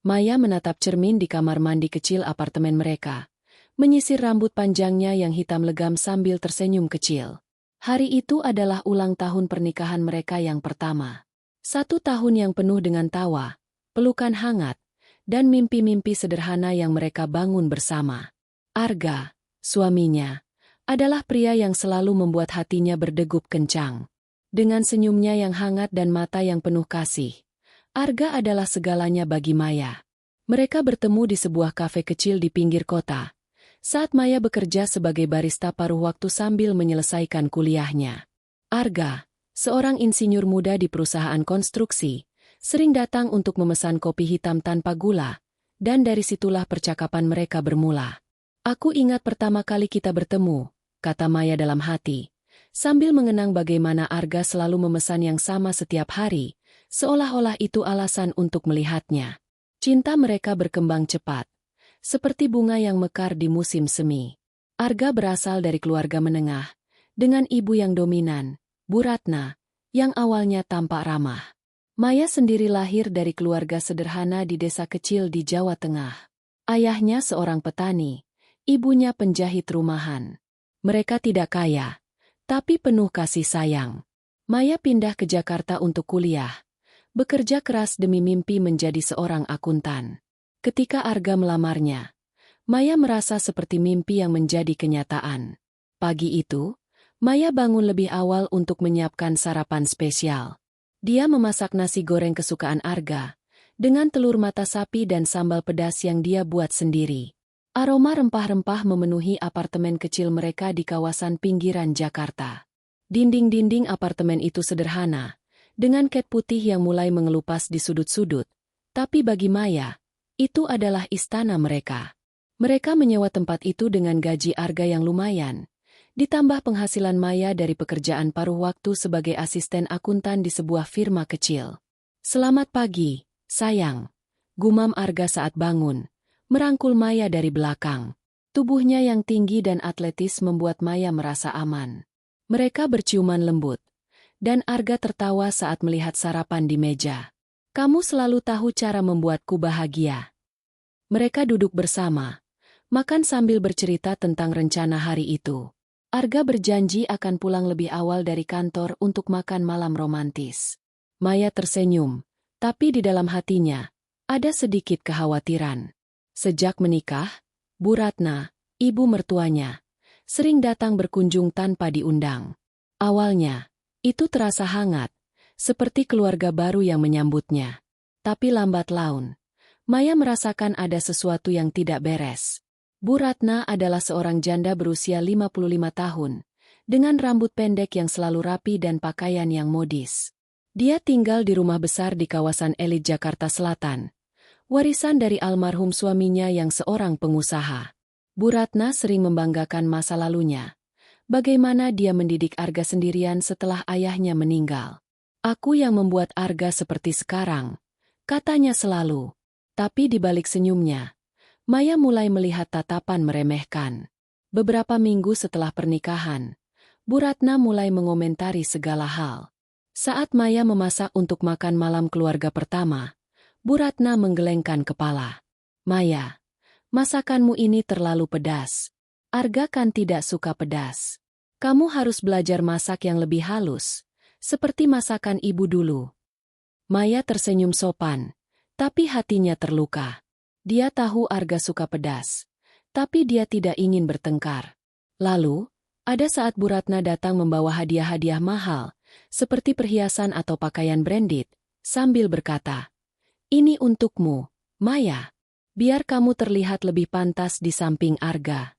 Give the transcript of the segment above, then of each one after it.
Maya menatap cermin di kamar mandi kecil apartemen mereka, menyisir rambut panjangnya yang hitam legam sambil tersenyum kecil. Hari itu adalah ulang tahun pernikahan mereka yang pertama. 1 tahun yang penuh dengan tawa, pelukan hangat, dan mimpi-mimpi sederhana yang mereka bangun bersama. Arga, suaminya, adalah pria yang selalu membuat hatinya berdegup kencang. Dengan senyumnya yang hangat dan mata yang penuh kasih, Arga adalah segalanya bagi Maya. Mereka bertemu di sebuah kafe kecil di pinggir kota, saat Maya bekerja sebagai barista paruh waktu sambil menyelesaikan kuliahnya. Arga, seorang insinyur muda di perusahaan konstruksi, sering datang untuk memesan kopi hitam tanpa gula, dan dari situlah percakapan mereka bermula. "Aku ingat pertama kali kita bertemu," kata Maya dalam hati, sambil mengenang bagaimana Arga selalu memesan yang sama setiap hari, seolah-olah itu alasan untuk melihatnya. Cinta mereka berkembang cepat, seperti bunga yang mekar di musim semi. Arga berasal dari keluarga menengah, dengan ibu yang dominan, Bu Ratna, yang awalnya tampak ramah. Maya sendiri lahir dari keluarga sederhana di desa kecil di Jawa Tengah. Ayahnya seorang petani, ibunya penjahit rumahan. Mereka tidak kaya, tapi penuh kasih sayang. Maya pindah ke Jakarta untuk kuliah, bekerja keras demi mimpi menjadi seorang akuntan. Ketika Arga melamarnya, Maya merasa seperti mimpi yang menjadi kenyataan. Pagi itu, Maya bangun lebih awal untuk menyiapkan sarapan spesial. Dia memasak nasi goreng kesukaan Arga, dengan telur mata sapi dan sambal pedas yang dia buat sendiri. Aroma rempah-rempah memenuhi apartemen kecil mereka di kawasan pinggiran Jakarta. Dinding-dinding apartemen itu sederhana, dengan cat putih yang mulai mengelupas di sudut-sudut. Tapi bagi Maya, itu adalah istana mereka. Mereka menyewa tempat itu dengan gaji Arga yang lumayan, ditambah penghasilan Maya dari pekerjaan paruh waktu sebagai asisten akuntan di sebuah firma kecil. "Selamat pagi, sayang," gumam Arga saat bangun, merangkul Maya dari belakang. Tubuhnya yang tinggi dan atletis membuat Maya merasa aman. Mereka berciuman lembut, dan Arga tertawa saat melihat sarapan di meja. "Kamu selalu tahu cara membuatku bahagia." Mereka duduk bersama, makan sambil bercerita tentang rencana hari itu. Arga berjanji akan pulang lebih awal dari kantor untuk makan malam romantis. Maya tersenyum, tapi di dalam hatinya ada sedikit kekhawatiran. Sejak menikah, Bu Ratna, ibu mertuanya, sering datang berkunjung tanpa diundang. Awalnya, itu terasa hangat, seperti keluarga baru yang menyambutnya. Tapi lambat laun, Maya merasakan ada sesuatu yang tidak beres. Bu Ratna adalah seorang janda berusia 55 tahun, dengan rambut pendek yang selalu rapi dan pakaian yang modis. Dia tinggal di rumah besar di kawasan elit Jakarta Selatan, warisan dari almarhum suaminya yang seorang pengusaha. Bu Ratna sering membanggakan masa lalunya. Bagaimana dia mendidik Arga sendirian setelah ayahnya meninggal. "Aku yang membuat Arga seperti sekarang," katanya selalu. Tapi di balik senyumnya, Maya mulai melihat tatapan meremehkan. Beberapa minggu setelah pernikahan, Bu Ratna mulai mengomentari segala hal. Saat Maya memasak untuk makan malam keluarga pertama, Bu Ratna menggelengkan kepala. "Maya, masakanmu ini terlalu pedas. Arga kan tidak suka pedas. Kamu harus belajar masak yang lebih halus, seperti masakan ibu dulu." Maya tersenyum sopan, tapi hatinya terluka. Dia tahu Arga suka pedas, tapi dia tidak ingin bertengkar. Lalu, ada saat Bu Ratna datang membawa hadiah-hadiah mahal, seperti perhiasan atau pakaian branded, sambil berkata, "Ini untukmu, Maya. Biar kamu terlihat lebih pantas di samping Arga."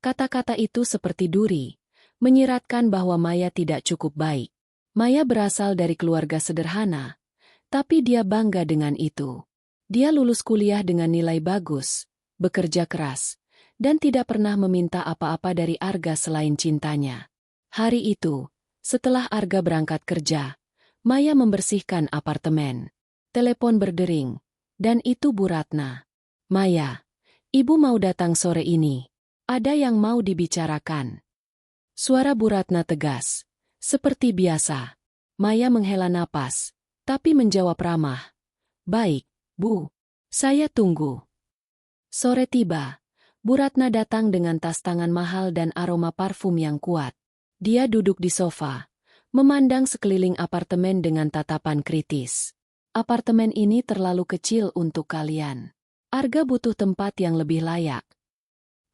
Kata-kata itu seperti duri, menyiratkan bahwa Maya tidak cukup baik. Maya berasal dari keluarga sederhana, tapi dia bangga dengan itu. Dia lulus kuliah dengan nilai bagus, bekerja keras, dan tidak pernah meminta apa-apa dari Arga selain cintanya. Hari itu, setelah Arga berangkat kerja, Maya membersihkan apartemen. Telepon berdering, dan itu Bu Ratna. "Maya, ibu mau datang sore ini. Ada yang mau dibicarakan." Suara Bu Ratna tegas, seperti biasa. Maya menghela napas, tapi menjawab ramah, "Baik, Bu. Saya tunggu. Sore tiba. Bu Ratna datang dengan tas tangan mahal dan aroma parfum yang kuat. Dia duduk di sofa, memandang sekeliling apartemen dengan tatapan kritis. Apartemen ini terlalu kecil untuk kalian. Arga butuh tempat yang lebih layak.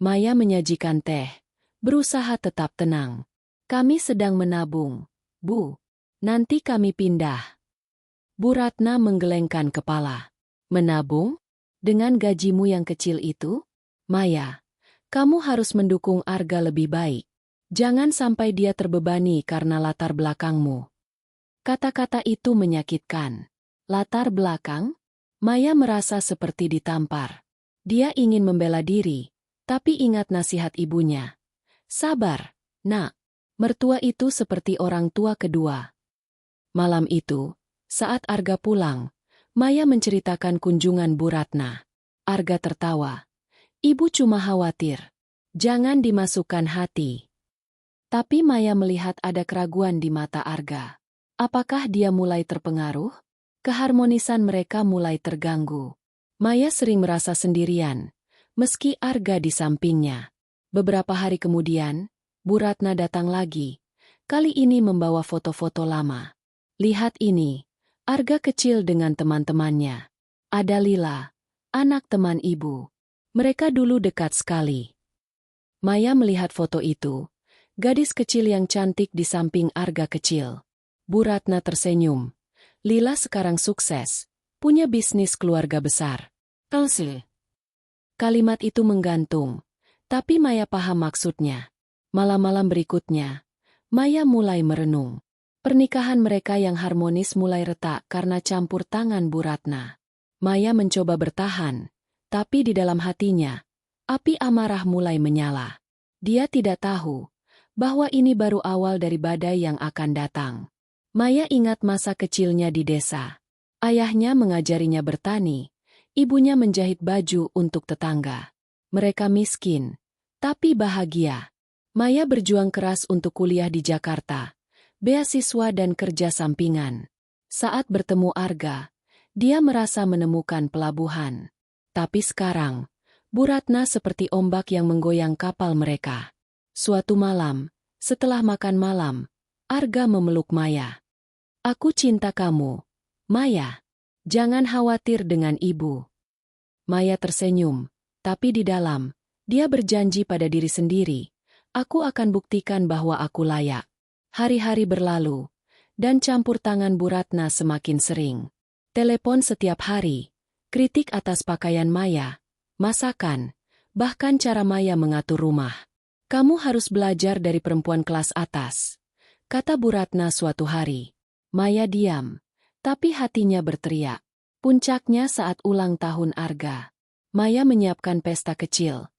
Maya menyajikan teh, berusaha tetap tenang. Kami sedang menabung, Bu. Nanti kami pindah. Bu Ratna menggelengkan kepala. Menabung? Dengan gajimu yang kecil itu? Maya, kamu harus mendukung Arga lebih baik. Jangan sampai dia terbebani karena latar belakangmu. Kata-kata itu menyakitkan. Latar belakang? Maya merasa seperti ditampar. Dia ingin membela diri, tapi ingat nasihat ibunya. Sabar, nak. Mertua itu seperti orang tua kedua. Malam itu, saat Arga pulang, Maya menceritakan kunjungan Bu Ratna. Arga tertawa. Ibu cuma khawatir. Jangan dimasukkan hati. Tapi Maya melihat ada keraguan di mata Arga. Apakah dia mulai terpengaruh? Keharmonisan mereka mulai terganggu. Maya sering merasa sendirian, meski Arga di sampingnya. Beberapa hari kemudian, Bu Ratna datang lagi. Kali ini membawa foto-foto lama. Lihat ini, Arga kecil dengan teman-temannya. Ada Lila, anak teman ibu. Mereka dulu dekat sekali. Maya melihat foto itu, gadis kecil yang cantik di samping Arga kecil. Bu Ratna tersenyum. Lila sekarang sukses, punya bisnis keluarga besar. Elsie. Kalimat itu menggantung, tapi Maya paham maksudnya. Malam-malam berikutnya, Maya mulai merenung. Pernikahan mereka yang harmonis mulai retak karena campur tangan Bu Ratna. Maya mencoba bertahan, tapi di dalam hatinya, api amarah mulai menyala. Dia tidak tahu bahwa ini baru awal dari badai yang akan datang. Maya ingat masa kecilnya di desa. Ayahnya mengajarinya bertani, ibunya menjahit baju untuk tetangga. Mereka miskin, tapi bahagia. Maya berjuang keras untuk kuliah di Jakarta, beasiswa dan kerja sampingan. Saat bertemu Arga, dia merasa menemukan pelabuhan. Tapi sekarang, Bu Ratna seperti ombak yang menggoyang kapal mereka. Suatu malam, setelah makan malam, Arga memeluk Maya. Aku cinta kamu, Maya. Jangan khawatir dengan ibu. Maya tersenyum, tapi di dalam, dia berjanji pada diri sendiri. Aku akan buktikan bahwa aku layak. Hari-hari berlalu, dan campur tangan Bu Ratna semakin sering. Telepon setiap hari. Kritik atas pakaian Maya, masakan, bahkan cara Maya mengatur rumah. Kamu harus belajar dari perempuan kelas atas, kata Bu Ratna suatu hari. Maya diam, tapi hatinya berteriak. Puncaknya saat ulang tahun Arga. Maya menyiapkan pesta kecil,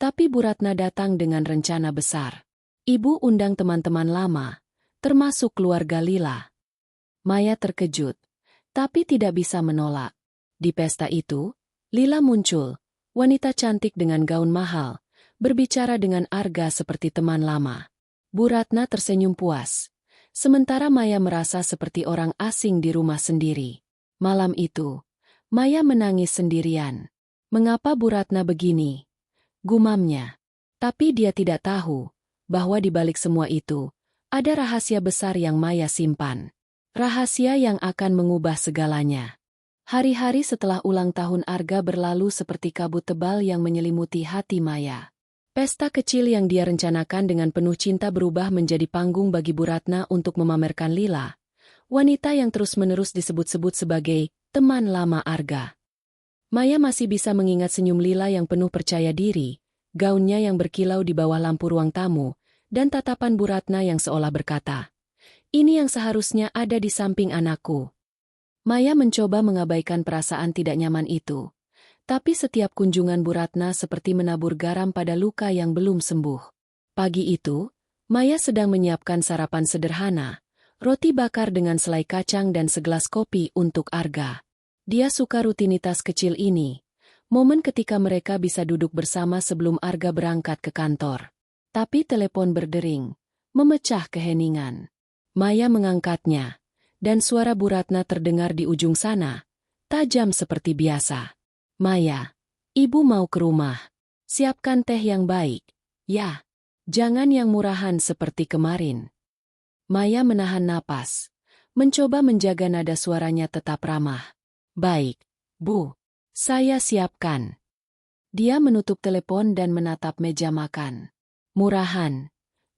tapi Bu Ratna datang dengan rencana besar. Ibu undang teman-teman lama, termasuk keluarga Lila. Maya terkejut, tapi tidak bisa menolak. Di pesta itu, Lila muncul, wanita cantik dengan gaun mahal, berbicara dengan Arga seperti teman lama. Bu Ratna tersenyum puas, sementara Maya merasa seperti orang asing di rumah sendiri. Malam itu, Maya menangis sendirian. Mengapa Bu Ratna begini? Gumamnya. Tapi dia tidak tahu bahwa di balik semua itu, ada rahasia besar yang Maya simpan. Rahasia yang akan mengubah segalanya. Hari-hari setelah ulang tahun Arga berlalu seperti kabut tebal yang menyelimuti hati Maya. Pesta kecil yang dia rencanakan dengan penuh cinta berubah menjadi panggung bagi Bu Ratna untuk memamerkan Lila, wanita yang terus-menerus disebut-sebut sebagai teman lama Arga. Maya masih bisa mengingat senyum Lila yang penuh percaya diri, gaunnya yang berkilau di bawah lampu ruang tamu, dan tatapan Bu Ratna yang seolah berkata, "Ini yang seharusnya ada di samping anakku." Maya mencoba mengabaikan perasaan tidak nyaman itu. Tapi setiap kunjungan Bu Ratna seperti menabur garam pada luka yang belum sembuh. Pagi itu, Maya sedang menyiapkan sarapan sederhana, roti bakar dengan selai kacang dan segelas kopi untuk Arga. Dia suka rutinitas kecil ini, momen ketika mereka bisa duduk bersama sebelum Arga berangkat ke kantor. Tapi telepon berdering, memecah keheningan. Maya mengangkatnya. Dan suara Bu Ratna terdengar di ujung sana, tajam seperti biasa. Maya, ibu mau ke rumah. Siapkan teh yang baik. Ya, jangan yang murahan seperti kemarin. Maya menahan napas, mencoba menjaga nada suaranya tetap ramah. Baik, Bu. Saya siapkan. Dia menutup telepon dan menatap meja makan. Murahan,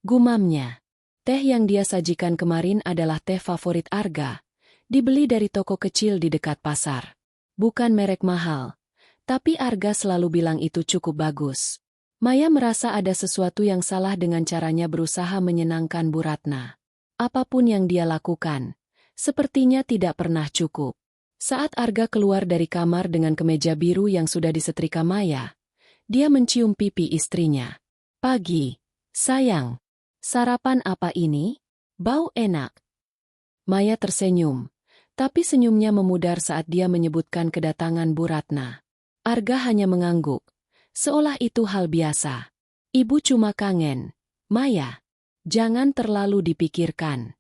gumamnya. Teh yang dia sajikan kemarin adalah teh favorit Arga. Dibeli dari toko kecil di dekat pasar. Bukan merek mahal, tapi Arga selalu bilang itu cukup bagus. Maya merasa ada sesuatu yang salah dengan caranya berusaha menyenangkan Bu Ratna. Apapun yang dia lakukan, sepertinya tidak pernah cukup. Saat Arga keluar dari kamar dengan kemeja biru yang sudah disetrika Maya, dia mencium pipi istrinya. Pagi, sayang. Sarapan apa ini? Bau enak. Maya tersenyum, tapi senyumnya memudar saat dia menyebutkan kedatangan Bu Ratna. Arga hanya mengangguk, seolah itu hal biasa. Ibu cuma kangen. Maya, jangan terlalu dipikirkan.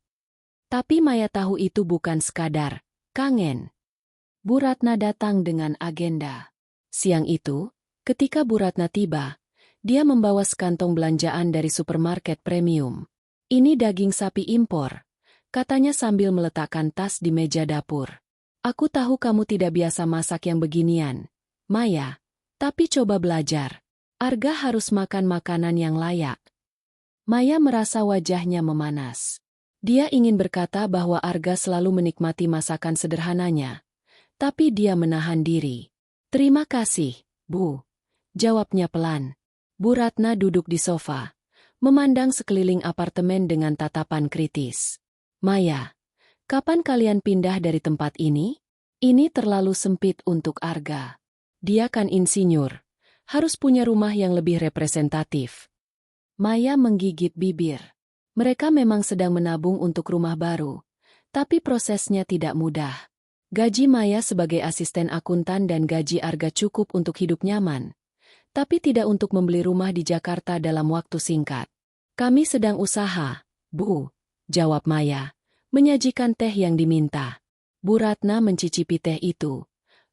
Tapi Maya tahu itu bukan sekadar kangen. Bu Ratna datang dengan agenda. Siang itu, ketika Bu Ratna tiba, dia membawa sekantong belanjaan dari supermarket premium. Ini daging sapi impor, katanya sambil meletakkan tas di meja dapur. Aku tahu kamu tidak biasa masak yang beginian, Maya, tapi coba belajar. Arga harus makan makanan yang layak. Maya merasa wajahnya memanas. Dia ingin berkata bahwa Arga selalu menikmati masakan sederhananya. Tapi dia menahan diri. Terima kasih, Bu. Jawabnya pelan. Bu Ratna duduk di sofa, memandang sekeliling apartemen dengan tatapan kritis. Maya, kapan kalian pindah dari tempat ini? Ini terlalu sempit untuk Arga. Dia kan insinyur, harus punya rumah yang lebih representatif. Maya menggigit bibir. Mereka memang sedang menabung untuk rumah baru, tapi prosesnya tidak mudah. Gaji Maya sebagai asisten akuntan dan gaji Arga cukup untuk hidup nyaman, tapi tidak untuk membeli rumah di Jakarta dalam waktu singkat. Kami sedang usaha, Bu, jawab Maya, menyajikan teh yang diminta. Bu Ratna mencicipi teh itu,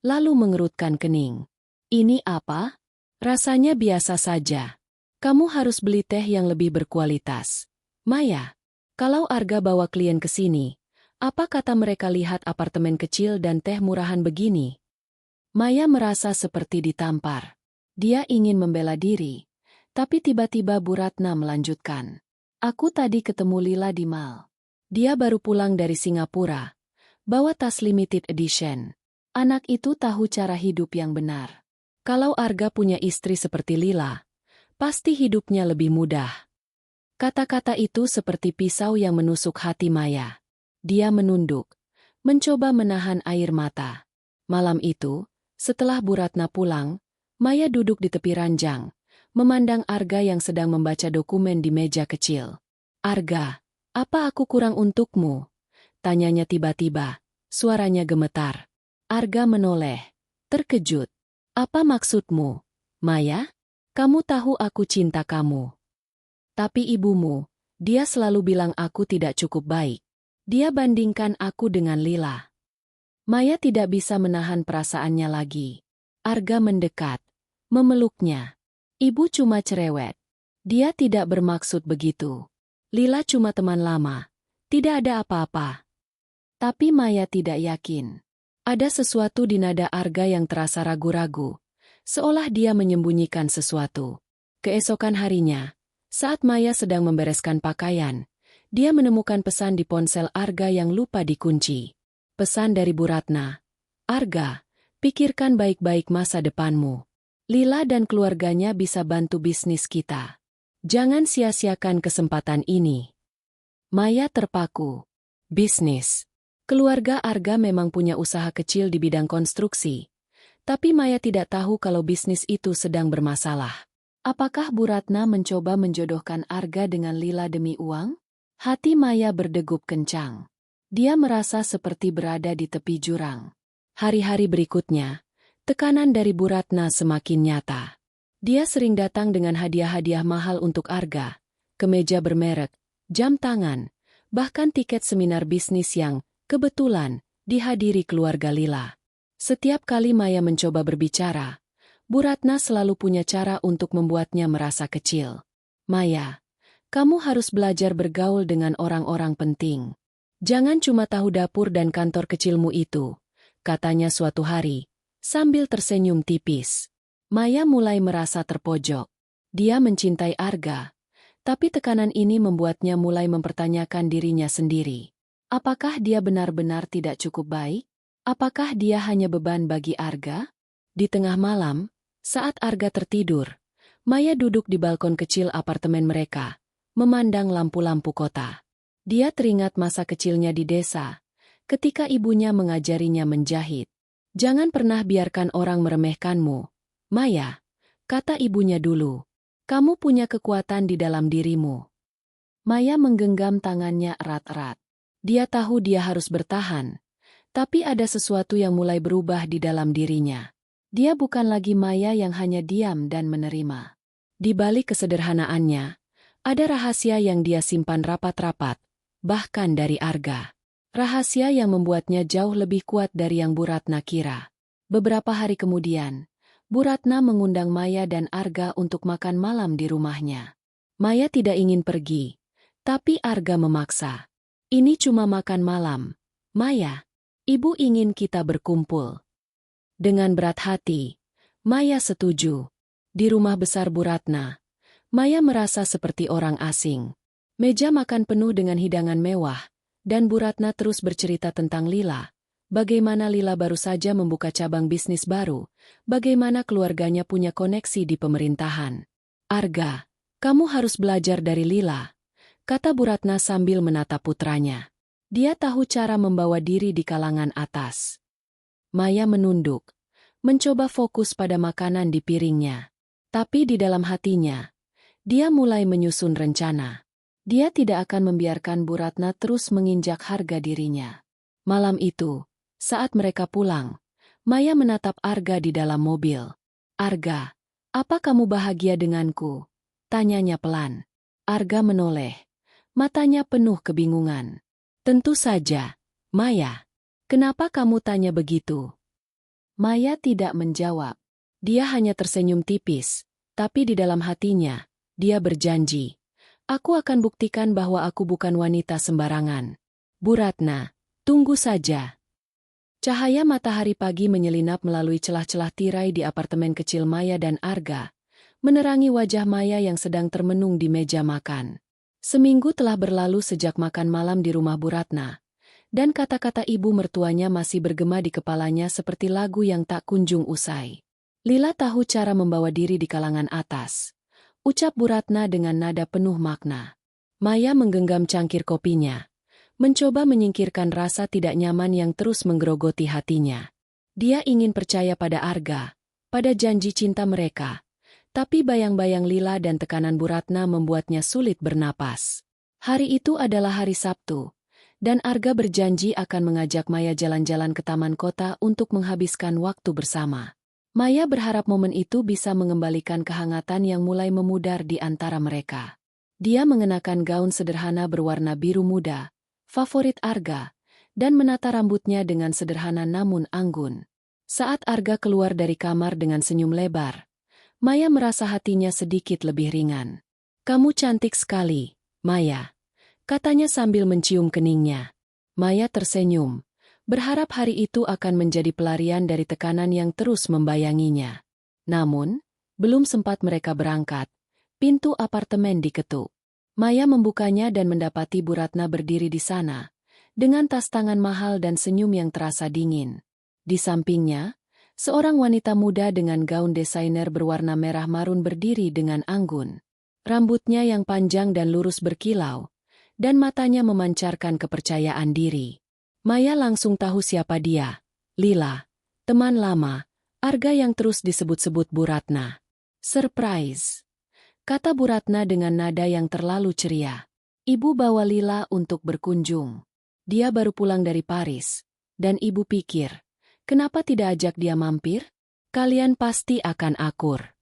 lalu mengerutkan kening. Ini apa? Rasanya biasa saja. Kamu harus beli teh yang lebih berkualitas. Maya, kalau Arga bawa klien ke sini, apa kata mereka lihat apartemen kecil dan teh murahan begini? Maya merasa seperti ditampar. Dia ingin membela diri, tapi tiba-tiba Bu Ratna melanjutkan. Aku tadi ketemu Lila di mall. Dia baru pulang dari Singapura, bawa tas limited edition. Anak itu tahu cara hidup yang benar. Kalau Arga punya istri seperti Lila, pasti hidupnya lebih mudah. Kata-kata itu seperti pisau yang menusuk hati Maya. Dia menunduk, mencoba menahan air mata. Malam itu, setelah Bu Ratna pulang, Maya duduk di tepi ranjang, memandang Arga yang sedang membaca dokumen di meja kecil. Arga, apa aku kurang untukmu? Tanyanya tiba-tiba, suaranya gemetar. Arga menoleh, terkejut. Apa maksudmu, Maya? Kamu tahu aku cinta kamu. Tapi ibumu, dia selalu bilang aku tidak cukup baik. Dia bandingkan aku dengan Lila. Maya tidak bisa menahan perasaannya lagi. Arga mendekat, memeluknya. Ibu cuma cerewet. Dia tidak bermaksud begitu. Lila cuma teman lama. Tidak ada apa-apa. Tapi Maya tidak yakin. Ada sesuatu di nada Arga yang terasa ragu-ragu, seolah dia menyembunyikan sesuatu. Keesokan harinya, saat Maya sedang membereskan pakaian, dia menemukan pesan di ponsel Arga yang lupa dikunci. Pesan dari Bu Ratna. Arga, pikirkan baik-baik masa depanmu. Lila dan keluarganya bisa bantu bisnis kita. Jangan sia-siakan kesempatan ini. Maya terpaku. Bisnis. Keluarga Arga memang punya usaha kecil di bidang konstruksi. Tapi Maya tidak tahu kalau bisnis itu sedang bermasalah. Apakah Bu Ratna mencoba menjodohkan Arga dengan Lila demi uang? Hati Maya berdegup kencang. Dia merasa seperti berada di tepi jurang. Hari-hari berikutnya, tekanan dari Bu Ratna semakin nyata. Dia sering datang dengan hadiah-hadiah mahal untuk Arga, kemeja bermerek, jam tangan, bahkan tiket seminar bisnis yang, kebetulan, dihadiri keluarga Lila. Setiap kali Maya mencoba berbicara, Bu Ratna selalu punya cara untuk membuatnya merasa kecil. Maya, kamu harus belajar bergaul dengan orang-orang penting. Jangan cuma tahu dapur dan kantor kecilmu itu, katanya suatu hari, sambil tersenyum tipis. Maya mulai merasa terpojok. Dia mencintai Arga, tapi tekanan ini membuatnya mulai mempertanyakan dirinya sendiri. Apakah dia benar-benar tidak cukup baik? Apakah dia hanya beban bagi Arga? Di tengah malam, saat Arga tertidur, Maya duduk di balkon kecil apartemen mereka, memandang lampu-lampu kota. Dia teringat masa kecilnya di desa, ketika ibunya mengajarinya menjahit. Jangan pernah biarkan orang meremehkanmu, Maya, kata ibunya dulu. Kamu punya kekuatan di dalam dirimu. Maya menggenggam tangannya erat-erat. Dia tahu dia harus bertahan, tapi ada sesuatu yang mulai berubah di dalam dirinya. Dia bukan lagi Maya yang hanya diam dan menerima. Di balik kesederhanaannya, ada rahasia yang dia simpan rapat-rapat, bahkan dari Arga. Rahasia yang membuatnya jauh lebih kuat dari yang Bu Ratna kira. Beberapa hari kemudian, Bu Ratna mengundang Maya dan Arga untuk makan malam di rumahnya. Maya tidak ingin pergi, tapi Arga memaksa. Ini cuma makan malam. Maya, ibu ingin kita berkumpul. Dengan berat hati, Maya setuju. Di rumah besar Bu Ratna, Maya merasa seperti orang asing. Meja makan penuh dengan hidangan mewah, dan Bu Ratna terus bercerita tentang Lila. Bagaimana Lila baru saja membuka cabang bisnis baru, bagaimana keluarganya punya koneksi di pemerintahan. Arga, kamu harus belajar dari Lila, kata Bu Ratna sambil menatap putranya. Dia tahu cara membawa diri di kalangan atas. Maya menunduk, mencoba fokus pada makanan di piringnya. Tapi di dalam hatinya, dia mulai menyusun rencana. Dia tidak akan membiarkan Bu Ratna terus menginjak harga dirinya. Malam itu, saat mereka pulang, Maya menatap Arga di dalam mobil. Arga, apa kamu bahagia denganku? Tanyanya pelan. Arga menoleh. Matanya penuh kebingungan. Tentu saja, Maya. Kenapa kamu tanya begitu? Maya tidak menjawab. Dia hanya tersenyum tipis, tapi di dalam hatinya, dia berjanji. Aku akan buktikan bahwa aku bukan wanita sembarangan. Bu Ratna, tunggu saja. Cahaya matahari pagi menyelinap melalui celah-celah tirai di apartemen kecil Maya dan Arga, menerangi wajah Maya yang sedang termenung di meja makan. Seminggu telah berlalu sejak makan malam di rumah Bu Ratna, dan kata-kata ibu mertuanya masih bergema di kepalanya seperti lagu yang tak kunjung usai. Lila tahu cara membawa diri di kalangan atas, ucap Bu Ratna dengan nada penuh makna. Maya menggenggam cangkir kopinya, mencoba menyingkirkan rasa tidak nyaman yang terus menggerogoti hatinya. Dia ingin percaya pada Arga, pada janji cinta mereka, tapi bayang-bayang Lila dan tekanan Bu Ratna membuatnya sulit bernapas. Hari itu adalah hari Sabtu, dan Arga berjanji akan mengajak Maya jalan-jalan ke taman kota untuk menghabiskan waktu bersama. Maya berharap momen itu bisa mengembalikan kehangatan yang mulai memudar di antara mereka. Dia mengenakan gaun sederhana berwarna biru muda, favorit Arga, dan menata rambutnya dengan sederhana namun anggun. Saat Arga keluar dari kamar dengan senyum lebar, Maya merasa hatinya sedikit lebih ringan. Kamu cantik sekali, Maya, katanya sambil mencium keningnya. Maya tersenyum, berharap hari itu akan menjadi pelarian dari tekanan yang terus membayanginya. Namun, belum sempat mereka berangkat, pintu apartemen diketuk. Maya membukanya dan mendapati Bu Ratna berdiri di sana, dengan tas tangan mahal dan senyum yang terasa dingin. Di sampingnya, seorang wanita muda dengan gaun desainer berwarna merah marun berdiri dengan anggun. Rambutnya yang panjang dan lurus berkilau, dan matanya memancarkan kepercayaan diri. Maya langsung tahu siapa dia. Lila, teman lama, Arga yang terus disebut-sebut Bu Ratna. Surprise, kata Bu Ratna dengan nada yang terlalu ceria. Ibu bawa Lila untuk berkunjung. Dia baru pulang dari Paris, dan ibu pikir, kenapa tidak ajak dia mampir? Kalian pasti akan akur.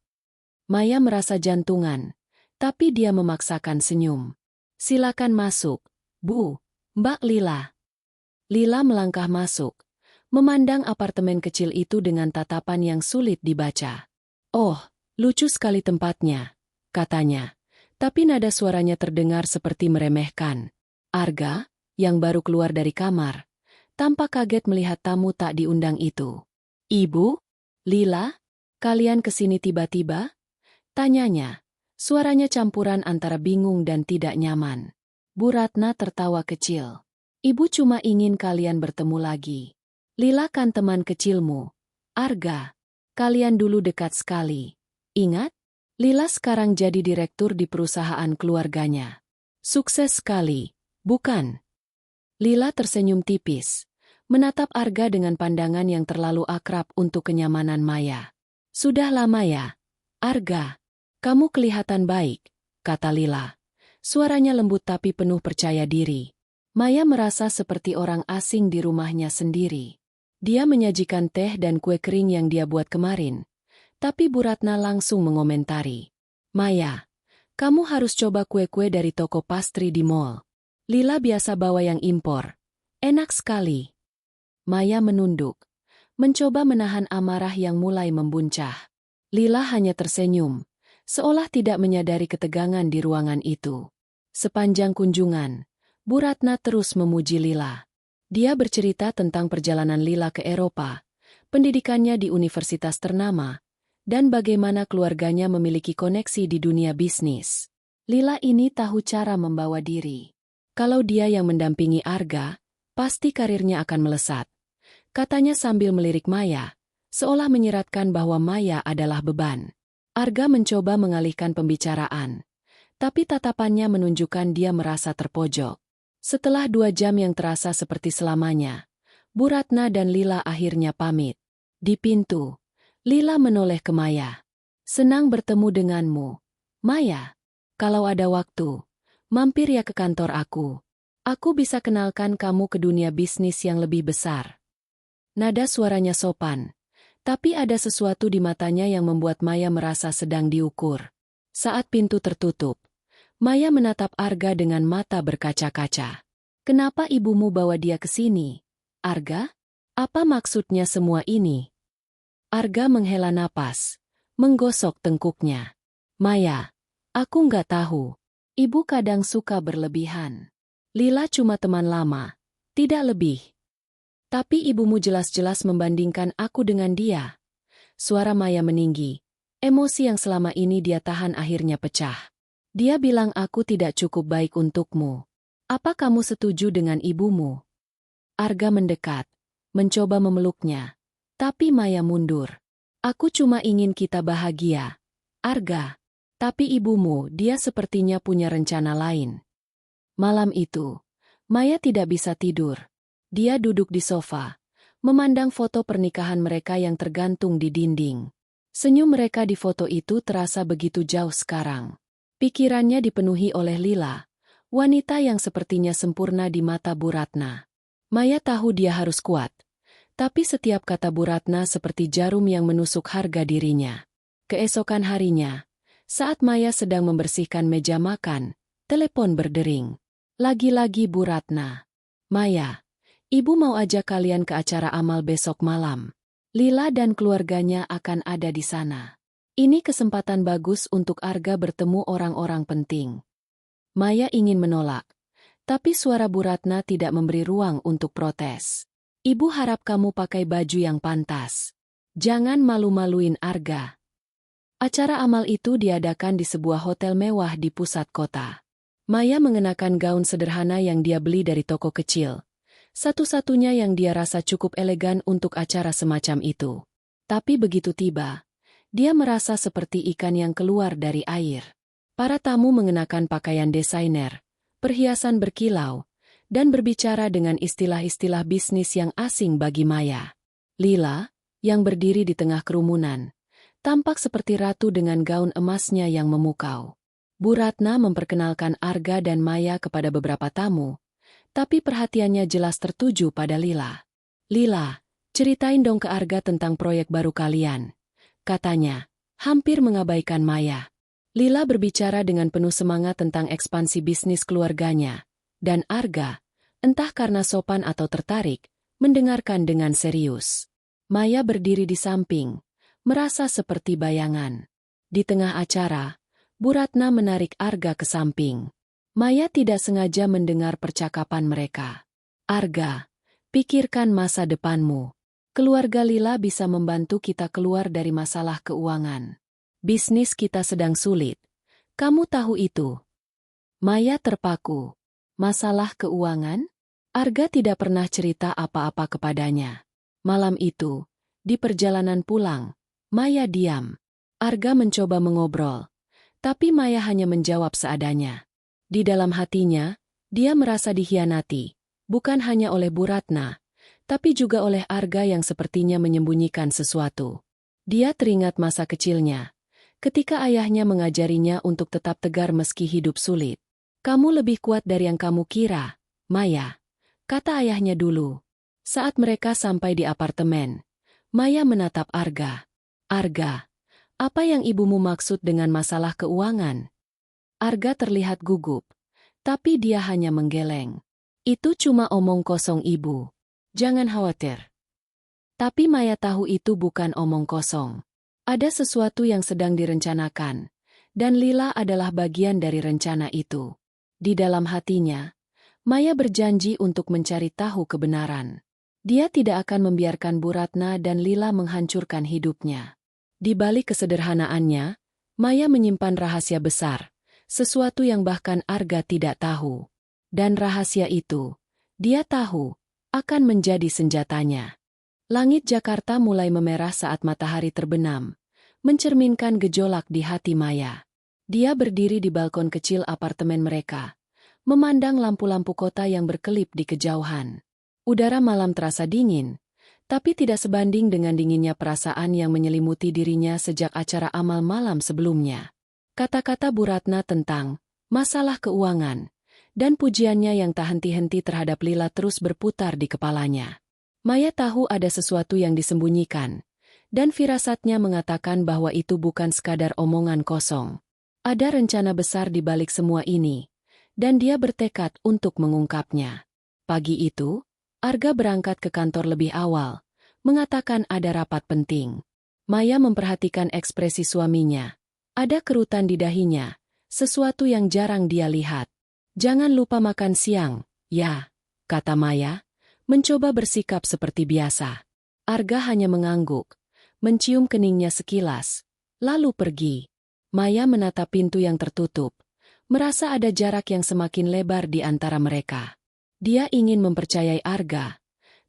Maya merasa jantungan, tapi dia memaksakan senyum. Silakan masuk, Bu, Mbak Lila. Lila melangkah masuk, memandang apartemen kecil itu dengan tatapan yang sulit dibaca. "Oh, lucu sekali tempatnya," katanya. Tapi nada suaranya terdengar seperti meremehkan. Arga, yang baru keluar dari kamar, tampak kaget melihat tamu tak diundang itu. "Ibu? Lila? Kalian kesini tiba-tiba?" tanyanya. Suaranya campuran antara bingung dan tidak nyaman. Bu Ratna tertawa kecil. "Ibu cuma ingin kalian bertemu lagi. Lila kan teman kecilmu. Arga, kalian dulu dekat sekali. Ingat? Lila sekarang jadi direktur di perusahaan keluarganya. Sukses sekali, bukan?" Lila tersenyum tipis, menatap Arga dengan pandangan yang terlalu akrab untuk kenyamanan Maya. "Sudah lama ya, Arga. Kamu kelihatan baik," kata Lila. Suaranya lembut tapi penuh percaya diri. Maya merasa seperti orang asing di rumahnya sendiri. Dia menyajikan teh dan kue kering yang dia buat kemarin. Tapi Bu Ratna langsung mengomentari. "Maya, kamu harus coba kue-kue dari toko pastry di mall. Lila biasa bawa yang impor. Enak sekali." Maya menunduk, mencoba menahan amarah yang mulai membuncah. Lila hanya tersenyum, seolah tidak menyadari ketegangan di ruangan itu. Sepanjang kunjungan, Bu Ratna terus memuji Lila. Dia bercerita tentang perjalanan Lila ke Eropa, pendidikannya di universitas ternama, dan bagaimana keluarganya memiliki koneksi di dunia bisnis. Lila ini tahu cara membawa diri. Kalau dia yang mendampingi Arga, pasti karirnya akan melesat. Katanya sambil melirik Maya, seolah menyiratkan bahwa Maya adalah beban. Arga mencoba mengalihkan pembicaraan, tapi tatapannya menunjukkan dia merasa terpojok. Setelah 2 jam yang terasa seperti selamanya, Bu Ratna dan Lila akhirnya pamit. Di pintu, Lila menoleh ke Maya. "Senang bertemu denganmu, Maya. Kalau ada waktu, mampir ya ke kantor aku. Aku bisa kenalkan kamu ke dunia bisnis yang lebih besar." Nada suaranya sopan, tapi ada sesuatu di matanya yang membuat Maya merasa sedang diukur. Saat pintu tertutup, Maya menatap Arga dengan mata berkaca-kaca. "Kenapa ibumu bawa dia ke sini, Arga? Apa maksudnya semua ini?" Arga menghela napas, menggosok tengkuknya. "Maya, aku nggak tahu. Ibu kadang suka berlebihan. Lila cuma teman lama, tidak lebih. Tapi ibumu jelas-jelas membandingkan aku dengan dia." Suara Maya meninggi. Emosi yang selama ini dia tahan akhirnya pecah. "Dia bilang aku tidak cukup baik untukmu. Apa kamu setuju dengan ibumu?" Arga mendekat, mencoba memeluknya. Tapi Maya mundur. "Aku cuma ingin kita bahagia, Arga. Tapi ibumu, dia sepertinya punya rencana lain." Malam itu, Maya tidak bisa tidur. Dia duduk di sofa, memandang foto pernikahan mereka yang tergantung di dinding. Senyum mereka di foto itu terasa begitu jauh sekarang. Pikirannya dipenuhi oleh Lila, wanita yang sepertinya sempurna di mata Bu Ratna. Maya tahu dia harus kuat. Tapi setiap kata Bu Ratna seperti jarum yang menusuk harga dirinya. Keesokan harinya, saat Maya sedang membersihkan meja makan, telepon berdering. Lagi-lagi Bu Ratna. "Maya, ibu mau ajak kalian ke acara amal besok malam. Lila dan keluarganya akan ada di sana. Ini kesempatan bagus untuk Arga bertemu orang-orang penting." Maya ingin menolak, tapi suara Bu Ratna tidak memberi ruang untuk protes. "Ibu harap kamu pakai baju yang pantas. Jangan malu-maluin Arga." Acara amal itu diadakan di sebuah hotel mewah di pusat kota. Maya mengenakan gaun sederhana yang dia beli dari toko kecil. Satu-satunya yang dia rasa cukup elegan untuk acara semacam itu. Tapi begitu tiba, dia merasa seperti ikan yang keluar dari air. Para tamu mengenakan pakaian desainer, perhiasan berkilau, dan berbicara dengan istilah-istilah bisnis yang asing bagi Maya. Lila, yang berdiri di tengah kerumunan, tampak seperti ratu dengan gaun emasnya yang memukau. Bu Ratna memperkenalkan Arga dan Maya kepada beberapa tamu, tapi perhatiannya jelas tertuju pada Lila. "Lila, ceritain dong ke Arga tentang proyek baru kalian," katanya, hampir mengabaikan Maya. Lila berbicara dengan penuh semangat tentang ekspansi bisnis keluarganya, dan Arga, entah karena sopan atau tertarik, mendengarkan dengan serius. Maya berdiri di samping, merasa seperti bayangan. Di tengah acara, Bu Ratna menarik Arga ke samping. Maya tidak sengaja mendengar percakapan mereka. Arga, pikirkan masa depanmu. Keluarga Lila bisa membantu kita keluar dari masalah keuangan. Bisnis kita sedang sulit. Kamu tahu itu. Maya terpaku. Masalah keuangan? Arga tidak pernah cerita apa-apa kepadanya. Malam itu, di perjalanan pulang, Maya diam. Arga mencoba mengobrol, tapi Maya hanya menjawab seadanya. Di dalam hatinya, dia merasa dikhianati, bukan hanya oleh Bu Ratna, tapi juga oleh Arga yang sepertinya menyembunyikan sesuatu. Dia teringat masa kecilnya, ketika ayahnya mengajarinya untuk tetap tegar meski hidup sulit. Kamu lebih kuat dari yang kamu kira, Maya, kata ayahnya dulu. Saat mereka sampai di apartemen, Maya menatap Arga. Arga, apa yang ibumu maksud dengan masalah keuangan? Arga terlihat gugup, tapi dia hanya menggeleng. Itu cuma omong kosong ibu. Jangan khawatir. Tapi Maya tahu itu bukan omong kosong. Ada sesuatu yang sedang direncanakan, dan Lila adalah bagian dari rencana itu. Di dalam hatinya, Maya berjanji untuk mencari tahu kebenaran. Dia tidak akan membiarkan Bu Ratna dan Lila menghancurkan hidupnya. Di balik kesederhanaannya, Maya menyimpan rahasia besar, sesuatu yang bahkan Arga tidak tahu. Dan rahasia itu, dia tahu, akan menjadi senjatanya. Langit Jakarta mulai memerah saat matahari terbenam, mencerminkan gejolak di hati Maya. Dia berdiri di balkon kecil apartemen mereka, memandang lampu-lampu kota yang berkelip di kejauhan. Udara malam terasa dingin, tapi tidak sebanding dengan dinginnya perasaan yang menyelimuti dirinya sejak acara amal malam sebelumnya. Kata-kata Bu Ratna tentang masalah keuangan dan pujiannya yang tak henti-henti terhadap Lila terus berputar di kepalanya. Maya tahu ada sesuatu yang disembunyikan, dan firasatnya mengatakan bahwa itu bukan sekadar omongan kosong. Ada rencana besar di balik semua ini, dan dia bertekad untuk mengungkapnya. Pagi itu, Arga berangkat ke kantor lebih awal, mengatakan ada rapat penting. Maya memperhatikan ekspresi suaminya. Ada kerutan di dahinya, sesuatu yang jarang dia lihat. Jangan lupa makan siang, ya, kata Maya, mencoba bersikap seperti biasa. Arga hanya mengangguk, mencium keningnya sekilas, lalu pergi. Maya menatap pintu yang tertutup, merasa ada jarak yang semakin lebar di antara mereka. Dia ingin mempercayai Arga,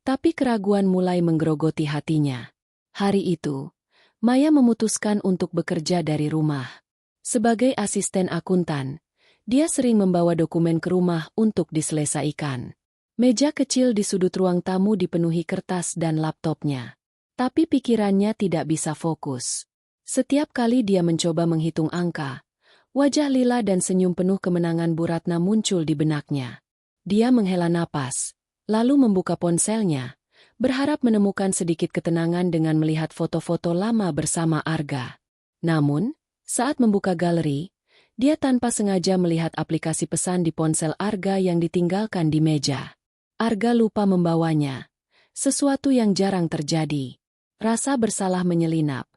tapi keraguan mulai menggerogoti hatinya. Hari itu, Maya memutuskan untuk bekerja dari rumah. Sebagai asisten akuntan, dia sering membawa dokumen ke rumah untuk diselesaikan. Meja kecil di sudut ruang tamu dipenuhi kertas dan laptopnya. Tapi pikirannya tidak bisa fokus. Setiap kali dia mencoba menghitung angka, wajah Lila dan senyum penuh kemenangan Bu Ratna muncul di benaknya. Dia menghela napas, lalu membuka ponselnya, berharap menemukan sedikit ketenangan dengan melihat foto-foto lama bersama Arga. Namun, saat membuka galeri, dia tanpa sengaja melihat aplikasi pesan di ponsel Arga yang ditinggalkan di meja. Arga lupa membawanya, sesuatu yang jarang terjadi. Rasa bersalah menyelinap,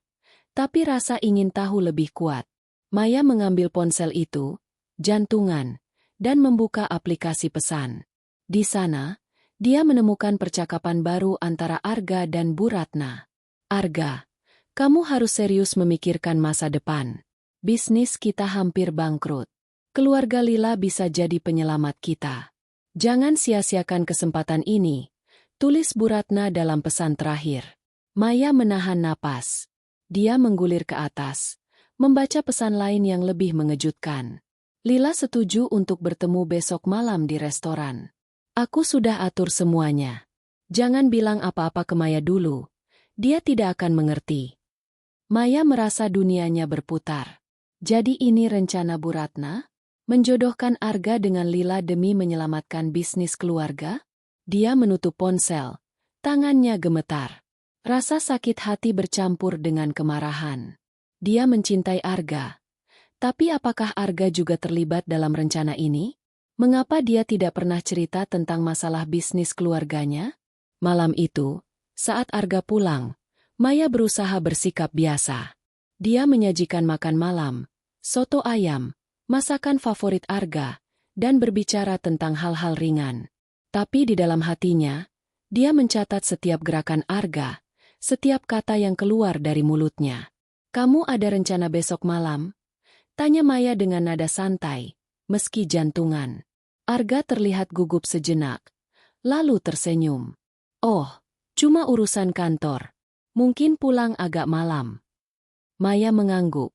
tapi rasa ingin tahu lebih kuat. Maya mengambil ponsel itu, jantungan, dan membuka aplikasi pesan. Di sana, dia menemukan percakapan baru antara Arga dan Bu Ratna. Arga, kamu harus serius memikirkan masa depan. Bisnis kita hampir bangkrut. Keluarga Lila bisa jadi penyelamat kita. Jangan sia-siakan kesempatan ini, tulis Bu Ratna dalam pesan terakhir. Maya menahan napas. Dia menggulir ke atas, membaca pesan lain yang lebih mengejutkan. Lila setuju untuk bertemu besok malam di restoran. Aku sudah atur semuanya. Jangan bilang apa-apa ke Maya dulu. Dia tidak akan mengerti. Maya merasa dunianya berputar. Jadi ini rencana Bu Ratna? Menjodohkan Arga dengan Lila demi menyelamatkan bisnis keluarga? Dia menutup ponsel. Tangannya gemetar. Rasa sakit hati bercampur dengan kemarahan. Dia mencintai Arga. Tapi apakah Arga juga terlibat dalam rencana ini? Mengapa dia tidak pernah cerita tentang masalah bisnis keluarganya? Malam itu, saat Arga pulang, Maya berusaha bersikap biasa. Dia menyajikan makan malam, soto ayam, masakan favorit Arga, dan berbicara tentang hal-hal ringan. Tapi di dalam hatinya, dia mencatat setiap gerakan Arga, setiap kata yang keluar dari mulutnya. "Kamu ada rencana besok malam?" tanya Maya dengan nada santai, meski jantungan. Arga terlihat gugup sejenak, lalu tersenyum. "Oh, cuma urusan kantor. Mungkin pulang agak malam." Maya mengangguk,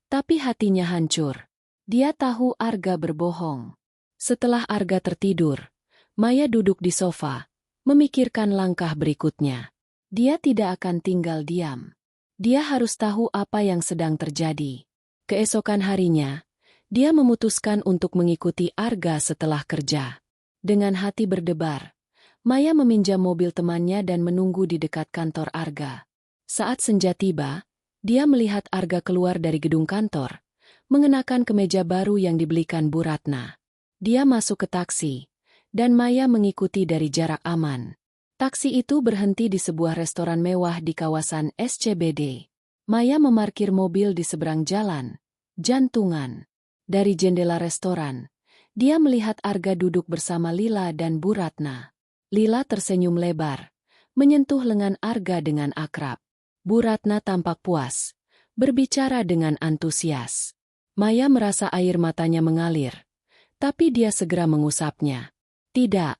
tapi hatinya hancur. Dia tahu Arga berbohong. Setelah Arga tertidur, Maya duduk di sofa, memikirkan langkah berikutnya. Dia tidak akan tinggal diam. Dia harus tahu apa yang sedang terjadi. Keesokan harinya, dia memutuskan untuk mengikuti Arga setelah kerja. Dengan hati berdebar, Maya meminjam mobil temannya dan menunggu di dekat kantor Arga. Saat senja tiba, dia melihat Arga keluar dari gedung kantor, mengenakan kemeja baru yang dibelikan Bu Ratna. Dia masuk ke taksi, dan Maya mengikuti dari jarak aman. Taksi itu berhenti di sebuah restoran mewah di kawasan SCBD. Maya memarkir mobil di seberang jalan, jantungan. Dari jendela restoran, dia melihat Arga duduk bersama Lila dan Bu Ratna. Lila tersenyum lebar, menyentuh lengan Arga dengan akrab. Bu Ratna tampak puas, berbicara dengan antusias. Maya merasa air matanya mengalir, tapi dia segera mengusapnya. "Tidak,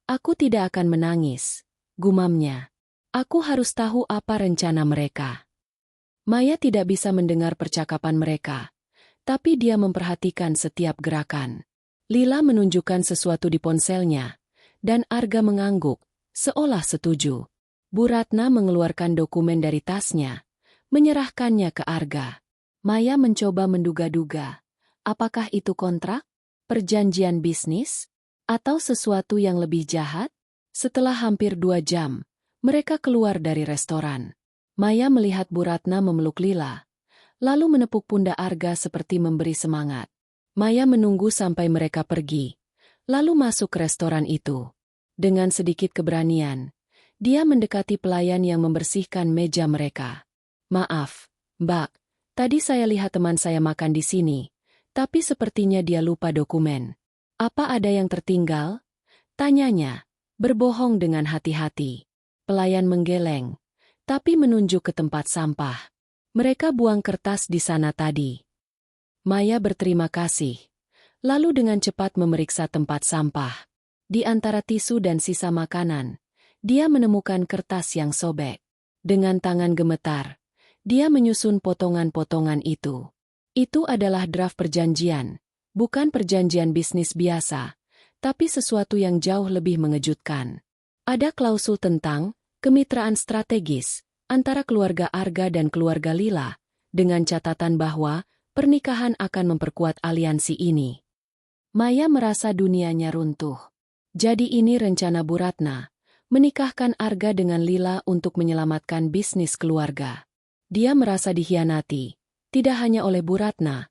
aku tidak akan menangis," gumamnya. "Aku harus tahu apa rencana mereka." Maya tidak bisa mendengar percakapan mereka, tapi dia memperhatikan setiap gerakan. Lila menunjukkan sesuatu di ponselnya, dan Arga mengangguk, seolah setuju. Bu Ratna mengeluarkan dokumen dari tasnya, menyerahkannya ke Arga. Maya mencoba menduga-duga, apakah itu kontrak, perjanjian bisnis, atau sesuatu yang lebih jahat? Setelah hampir 2 jam, mereka keluar dari restoran. Maya melihat Bu Ratna memeluk Lila, lalu menepuk pundak Arga seperti memberi semangat. Maya menunggu sampai mereka pergi, lalu masuk ke restoran itu. Dengan sedikit keberanian, dia mendekati pelayan yang membersihkan meja mereka. "Maaf, Mbak, tadi saya lihat teman saya makan di sini, tapi sepertinya dia lupa dokumen. Apa ada yang tertinggal?" tanyanya, berbohong dengan hati-hati. Pelayan menggeleng, tapi menunjuk ke tempat sampah. "Mereka buang kertas di sana tadi." Maya berterima kasih, lalu dengan cepat memeriksa tempat sampah. Di antara tisu dan sisa makanan, dia menemukan kertas yang sobek. Dengan tangan gemetar, dia menyusun potongan-potongan itu. Itu adalah draft perjanjian, bukan perjanjian bisnis biasa, tapi sesuatu yang jauh lebih mengejutkan. Ada klausul tentang kemitraan strategis antara keluarga Arga dan keluarga Lila, dengan catatan bahwa pernikahan akan memperkuat aliansi ini. Maya merasa dunianya runtuh. Jadi ini rencana Bu Ratna, menikahkan Arga dengan Lila untuk menyelamatkan bisnis keluarga. Dia merasa dikhianati, tidak hanya oleh Bu Ratna,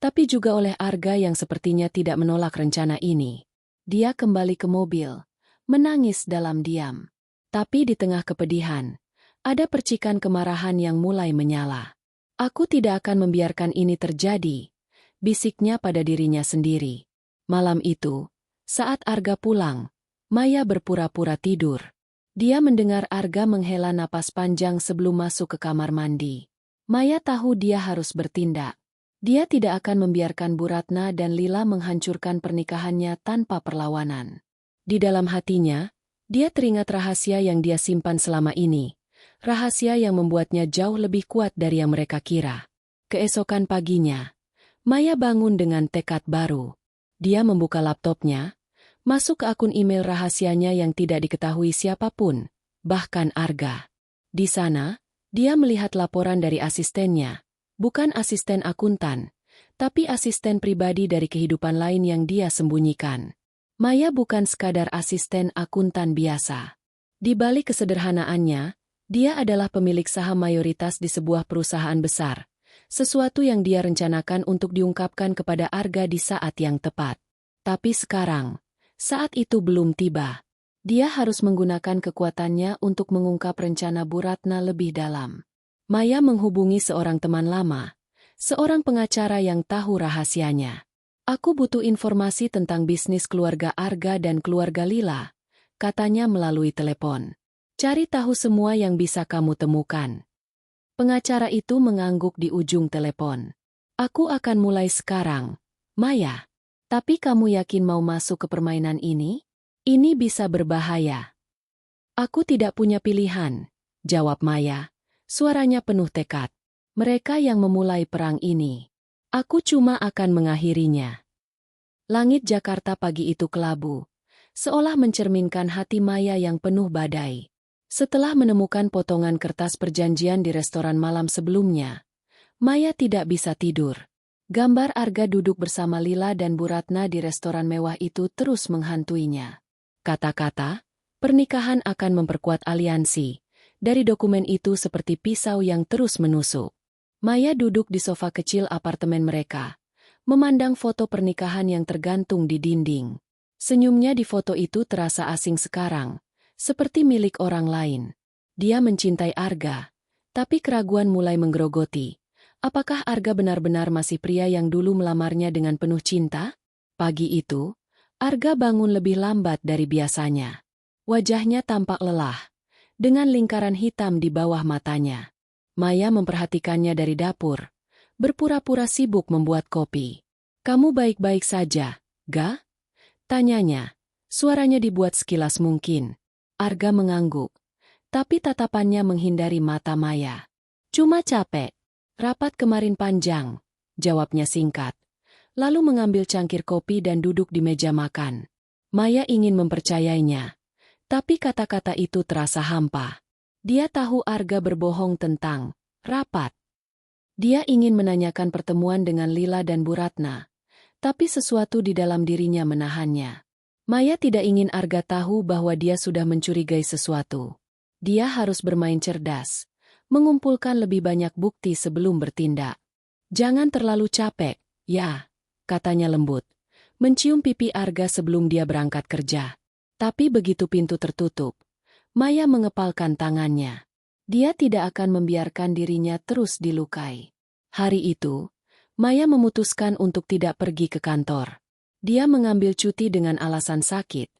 tapi juga oleh Arga yang sepertinya tidak menolak rencana ini. Dia kembali ke mobil, menangis dalam diam. Tapi di tengah kepedihan, ada percikan kemarahan yang mulai menyala. "Aku tidak akan membiarkan ini terjadi," bisiknya pada dirinya sendiri. Malam itu, saat Arga pulang, Maya berpura-pura tidur. Dia mendengar Arga menghela napas panjang sebelum masuk ke kamar mandi. Maya tahu dia harus bertindak. Dia tidak akan membiarkan Bu Ratna dan Lila menghancurkan pernikahannya tanpa perlawanan. Di dalam hatinya, dia teringat rahasia yang dia simpan selama ini. Rahasia yang membuatnya jauh lebih kuat dari yang mereka kira. Keesokan paginya, Maya bangun dengan tekad baru. Dia membuka laptopnya, masuk ke akun email rahasianya yang tidak diketahui siapapun, bahkan Arga. Di sana, dia melihat laporan dari asistennya, bukan asisten akuntan, tapi asisten pribadi dari kehidupan lain yang dia sembunyikan. Maya bukan sekadar asisten akuntan biasa. Di balik kesederhanaannya, dia adalah pemilik saham mayoritas di sebuah perusahaan besar, sesuatu yang dia rencanakan untuk diungkapkan kepada Arga di saat yang tepat. Tapi sekarang, saat itu belum tiba. Dia harus menggunakan kekuatannya untuk mengungkap rencana Bu Ratna lebih dalam. Maya menghubungi seorang teman lama, seorang pengacara yang tahu rahasianya. Aku butuh informasi tentang bisnis keluarga Arga dan keluarga Lila, katanya melalui telepon. Cari tahu semua yang bisa kamu temukan. Pengacara itu mengangguk di ujung telepon. Aku akan mulai sekarang, Maya. Tapi kamu yakin mau masuk ke permainan ini? Ini bisa berbahaya. Aku tidak punya pilihan, jawab Maya. Suaranya penuh tekad. Mereka yang memulai perang ini. Aku cuma akan mengakhirinya. Langit Jakarta pagi itu kelabu, seolah mencerminkan hati Maya yang penuh badai. Setelah menemukan potongan kertas perjanjian di restoran malam sebelumnya, Maya tidak bisa tidur. Gambar Arga duduk bersama Lila dan Bu Ratna di restoran mewah itu terus menghantuinya. Kata-kata, pernikahan akan memperkuat aliansi. Dari dokumen itu seperti pisau yang terus menusuk. Maya duduk di sofa kecil apartemen mereka, memandang foto pernikahan yang tergantung di dinding. Senyumnya di foto itu terasa asing sekarang, seperti milik orang lain. Dia mencintai Arga, tapi keraguan mulai menggerogoti. Apakah Arga benar-benar masih pria yang dulu melamarnya dengan penuh cinta? Pagi itu, Arga bangun lebih lambat dari biasanya. Wajahnya tampak lelah, dengan lingkaran hitam di bawah matanya. Maya memperhatikannya dari dapur, berpura-pura sibuk membuat kopi. Kamu baik-baik saja, Ga? Tanyanya. Suaranya dibuat sekilas mungkin. Arga mengangguk, tapi tatapannya menghindari mata Maya. Cuma capek. Rapat kemarin panjang, jawabnya singkat. Lalu mengambil cangkir kopi dan duduk di meja makan. Maya ingin mempercayainya, tapi kata-kata itu terasa hampa. Dia tahu Arga berbohong tentang rapat. Dia ingin menanyakan pertemuan dengan Lila dan Bu Ratna, tapi sesuatu di dalam dirinya menahannya. Maya tidak ingin Arga tahu bahwa dia sudah mencurigai sesuatu. Dia harus bermain cerdas, mengumpulkan lebih banyak bukti sebelum bertindak. Jangan terlalu capek, ya, katanya lembut, mencium pipi Arga sebelum dia berangkat kerja. Tapi begitu pintu tertutup, Maya mengepalkan tangannya. Dia tidak akan membiarkan dirinya terus dilukai. Hari itu, Maya memutuskan untuk tidak pergi ke kantor. Dia mengambil cuti dengan alasan sakit,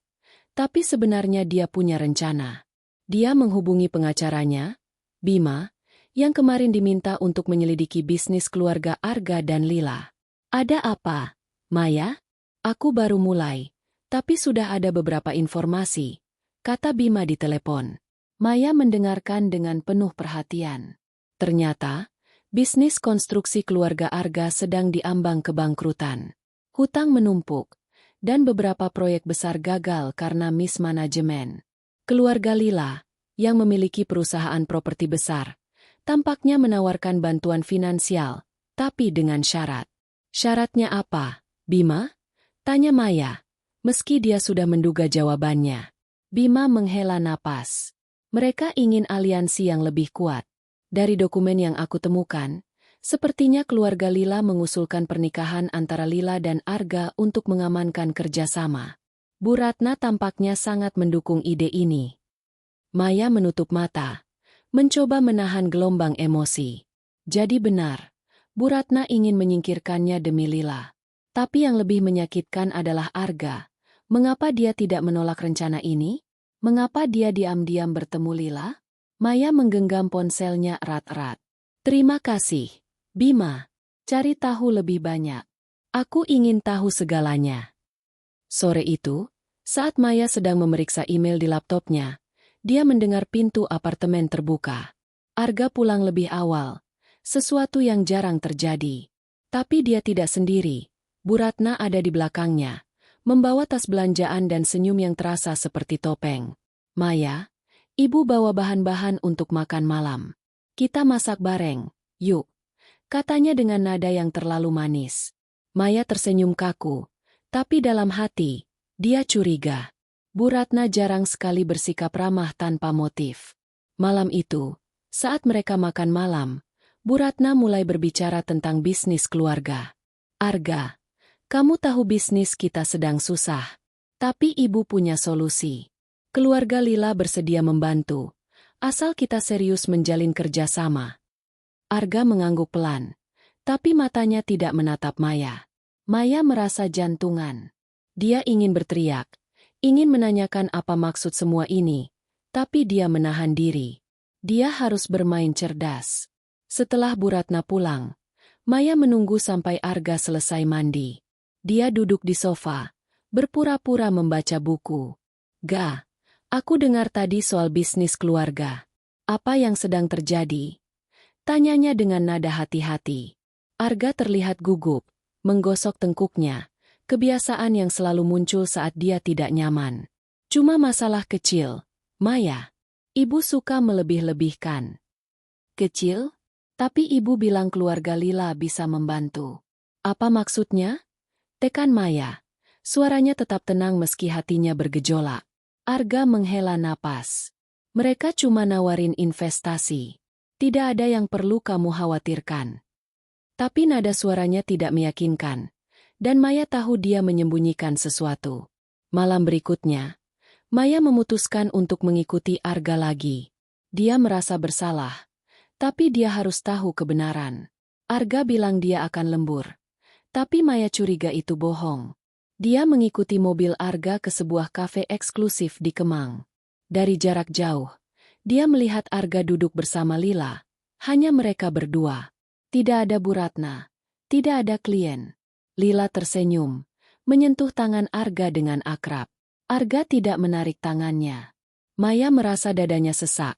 tapi sebenarnya dia punya rencana. Dia menghubungi pengacaranya, Bima, yang kemarin diminta untuk menyelidiki bisnis keluarga Arga dan Lila. Ada apa, Maya? Aku baru mulai, tapi sudah ada beberapa informasi, kata Bima di telepon. Maya mendengarkan dengan penuh perhatian. Ternyata, bisnis konstruksi keluarga Arga sedang diambang kebangkrutan. Hutang menumpuk, dan beberapa proyek besar gagal karena mismanajemen. Keluarga Lila, yang memiliki perusahaan properti besar, tampaknya menawarkan bantuan finansial, tapi dengan syarat. Syaratnya apa, Bima? Tanya Maya, meski dia sudah menduga jawabannya. Bima menghela napas. Mereka ingin aliansi yang lebih kuat. Dari dokumen yang aku temukan, sepertinya keluarga Lila mengusulkan pernikahan antara Lila dan Arga untuk mengamankan kerjasama. Bu Ratna tampaknya sangat mendukung ide ini. Maya menutup mata, mencoba menahan gelombang emosi. Jadi benar, Bu Ratna ingin menyingkirkannya demi Lila. Tapi yang lebih menyakitkan adalah Arga. Mengapa dia tidak menolak rencana ini? Mengapa dia diam-diam bertemu Lila? Maya menggenggam ponselnya erat-erat. Terima kasih, Bima. Cari tahu lebih banyak. Aku ingin tahu segalanya. Sore itu, saat Maya sedang memeriksa email di laptopnya, dia mendengar pintu apartemen terbuka. Arga pulang lebih awal, sesuatu yang jarang terjadi. Tapi dia tidak sendiri. Bu Ratna ada di belakangnya, membawa tas belanjaan dan senyum yang terasa seperti topeng. Maya, ibu bawa bahan-bahan untuk makan malam. Kita masak bareng, yuk. Katanya dengan nada yang terlalu manis. Maya tersenyum kaku, tapi dalam hati, dia curiga. Bu Ratna jarang sekali bersikap ramah tanpa motif. Malam itu, saat mereka makan malam, Bu Ratna mulai berbicara tentang bisnis keluarga. Arga, kamu tahu bisnis kita sedang susah. Tapi ibu punya solusi. Keluarga Lila bersedia membantu, asal kita serius menjalin kerjasama. Arga mengangguk pelan, tapi matanya tidak menatap Maya. Maya merasa jantungan. Dia ingin berteriak, ingin menanyakan apa maksud semua ini, tapi dia menahan diri. Dia harus bermain cerdas. Setelah Bu Ratna pulang, Maya menunggu sampai Arga selesai mandi. Dia duduk di sofa, berpura-pura membaca buku. "Ga, aku dengar tadi soal bisnis keluarga. Apa yang sedang terjadi?" Tanyanya dengan nada hati-hati. Arga terlihat gugup, menggosok tengkuknya, kebiasaan yang selalu muncul saat dia tidak nyaman. "Cuma masalah kecil, Maya. Ibu suka melebih-lebihkan." "Kecil? Tapi ibu bilang keluarga Lila bisa membantu." "Apa maksudnya?" Tekan Maya. Suaranya tetap tenang meski hatinya bergejolak. Arga menghela napas. "Mereka cuma nawarin investasi. Tidak ada yang perlu kamu khawatirkan." Tapi nada suaranya tidak meyakinkan, dan Maya tahu dia menyembunyikan sesuatu. Malam berikutnya, Maya memutuskan untuk mengikuti Arga lagi. Dia merasa bersalah, tapi dia harus tahu kebenaran. Arga bilang dia akan lembur, tapi Maya curiga itu bohong. Dia mengikuti mobil Arga ke sebuah kafe eksklusif di Kemang. Dari jarak jauh, dia melihat Arga duduk bersama Lila. Hanya mereka berdua. Tidak ada Bu Ratna, tidak ada klien. Lila tersenyum, menyentuh tangan Arga dengan akrab. Arga tidak menarik tangannya. Maya merasa dadanya sesak,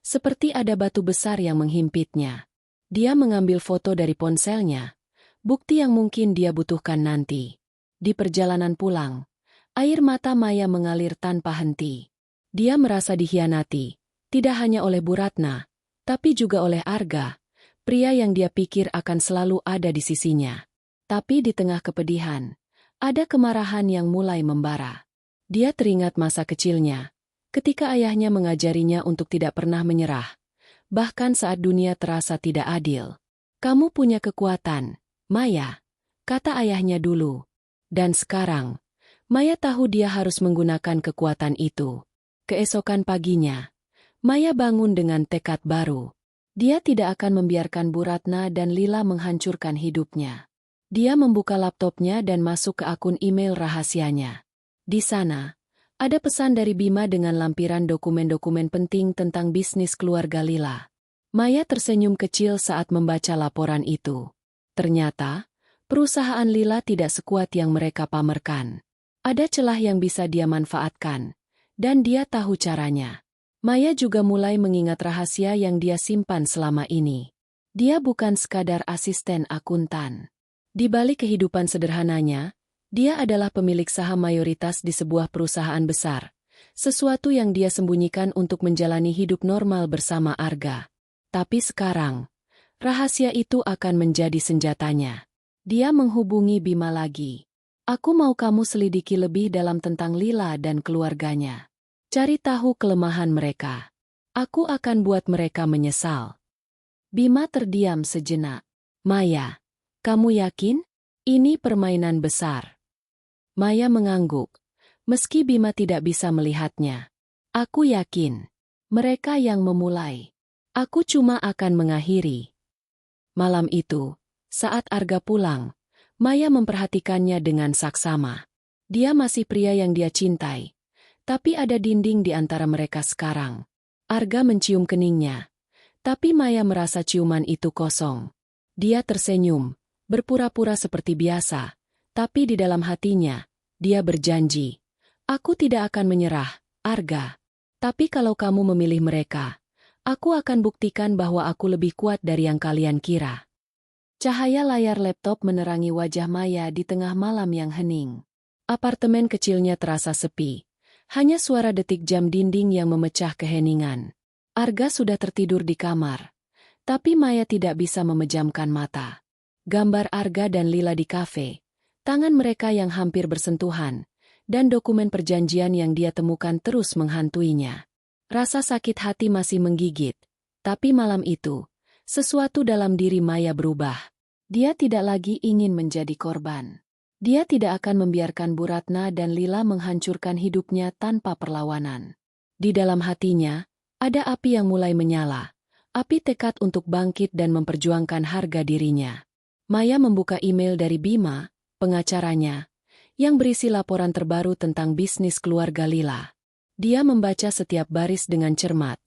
seperti ada batu besar yang menghimpitnya. Dia mengambil foto dari ponselnya, bukti yang mungkin dia butuhkan nanti. Di perjalanan pulang, air mata Maya mengalir tanpa henti. Dia merasa dikhianati, tidak hanya oleh Bu Ratna, tapi juga oleh Arga, pria yang dia pikir akan selalu ada di sisinya. Tapi di tengah kepedihan, ada kemarahan yang mulai membara. Dia teringat masa kecilnya, ketika ayahnya mengajarinya untuk tidak pernah menyerah, bahkan saat dunia terasa tidak adil. "Kamu punya kekuatan, Maya," kata ayahnya dulu. Dan sekarang, Maya tahu dia harus menggunakan kekuatan itu. Keesokan paginya, Maya bangun dengan tekad baru. Dia tidak akan membiarkan Bu Ratna dan Lila menghancurkan hidupnya. Dia membuka laptopnya dan masuk ke akun email rahasianya. Di sana, ada pesan dari Bima dengan lampiran dokumen-dokumen penting tentang bisnis keluarga Lila. Maya tersenyum kecil saat membaca laporan itu. Ternyata, perusahaan Lila tidak sekuat yang mereka pamerkan. Ada celah yang bisa dia manfaatkan, dan dia tahu caranya. Maya juga mulai mengingat rahasia yang dia simpan selama ini. Dia bukan sekadar asisten akuntan. Di balik kehidupan sederhananya, dia adalah pemilik saham mayoritas di sebuah perusahaan besar, sesuatu yang dia sembunyikan untuk menjalani hidup normal bersama Arga. Tapi sekarang, rahasia itu akan menjadi senjatanya. Dia menghubungi Bima lagi. "Aku mau kamu selidiki lebih dalam tentang Lila dan keluarganya. Cari tahu kelemahan mereka. Aku akan buat mereka menyesal." Bima terdiam sejenak. "Maya, kamu yakin? Ini permainan besar." Maya mengangguk, meski Bima tidak bisa melihatnya. "Aku yakin. Mereka yang memulai. Aku cuma akan mengakhiri." Malam itu, saat Arga pulang, Maya memperhatikannya dengan saksama. Dia masih pria yang dia cintai, tapi ada dinding di antara mereka sekarang. Arga mencium keningnya, tapi Maya merasa ciuman itu kosong. Dia tersenyum, berpura-pura seperti biasa, tapi di dalam hatinya, dia berjanji, "Aku tidak akan menyerah, Arga. Tapi kalau kamu memilih mereka, aku akan buktikan bahwa aku lebih kuat dari yang kalian kira." Cahaya layar laptop menerangi wajah Maya di tengah malam yang hening. Apartemen kecilnya terasa sepi. Hanya suara detik jam dinding yang memecah keheningan. Arga sudah tertidur di kamar, tapi Maya tidak bisa memejamkan mata. Gambar Arga dan Lila di kafe, tangan mereka yang hampir bersentuhan, dan dokumen perjanjian yang dia temukan terus menghantuinya. Rasa sakit hati masih menggigit, tapi malam itu, sesuatu dalam diri Maya berubah. Dia tidak lagi ingin menjadi korban. Dia tidak akan membiarkan Bu Ratna dan Lila menghancurkan hidupnya tanpa perlawanan. Di dalam hatinya, ada api yang mulai menyala, api tekad untuk bangkit dan memperjuangkan harga dirinya. Maya membuka email dari Bima, pengacaranya, yang berisi laporan terbaru tentang bisnis keluarga Lila. Dia membaca setiap baris dengan cermat.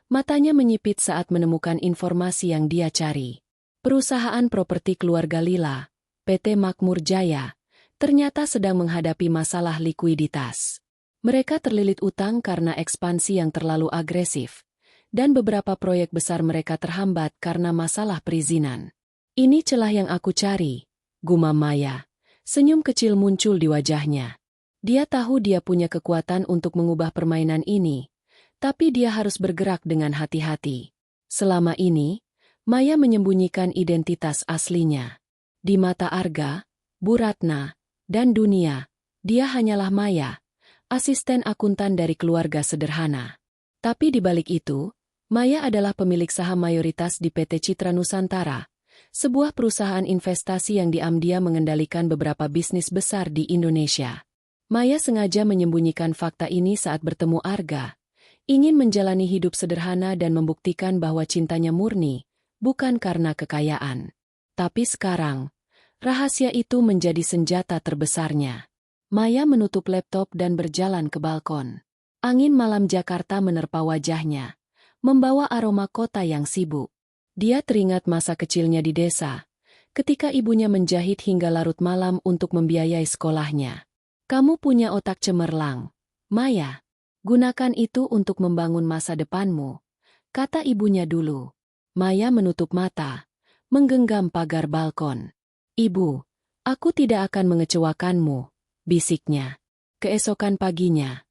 Matanya menyipit saat menemukan informasi yang dia cari. Perusahaan properti keluarga Lila, PT Makmur Jaya, ternyata sedang menghadapi masalah likuiditas. Mereka terlilit utang karena ekspansi yang terlalu agresif, dan beberapa proyek besar mereka terhambat karena masalah perizinan. Ini celah yang aku cari, gumam Maya. Senyum kecil muncul di wajahnya. Dia tahu dia punya kekuatan untuk mengubah permainan ini, tapi dia harus bergerak dengan hati-hati. Selama ini, Maya menyembunyikan identitas aslinya. Di mata Arga, Bu Ratna, dan dunia, dia hanyalah Maya, asisten akuntan dari keluarga sederhana. Tapi di balik itu, Maya adalah pemilik saham mayoritas di PT Citra Nusantara, sebuah perusahaan investasi yang diam-diam mengendalikan beberapa bisnis besar di Indonesia. Maya sengaja menyembunyikan fakta ini saat bertemu Arga, ingin menjalani hidup sederhana dan membuktikan bahwa cintanya murni, bukan karena kekayaan. Tapi sekarang, rahasia itu menjadi senjata terbesarnya. Maya menutup laptop dan berjalan ke balkon. Angin malam Jakarta menerpa wajahnya, membawa aroma kota yang sibuk. Dia teringat masa kecilnya di desa, ketika ibunya menjahit hingga larut malam untuk membiayai sekolahnya. Kamu punya otak cemerlang, Maya. Gunakan itu untuk membangun masa depanmu, kata ibunya dulu. Maya menutup mata, menggenggam pagar balkon. Ibu, aku tidak akan mengecewakanmu, bisiknya. Keesokan paginya,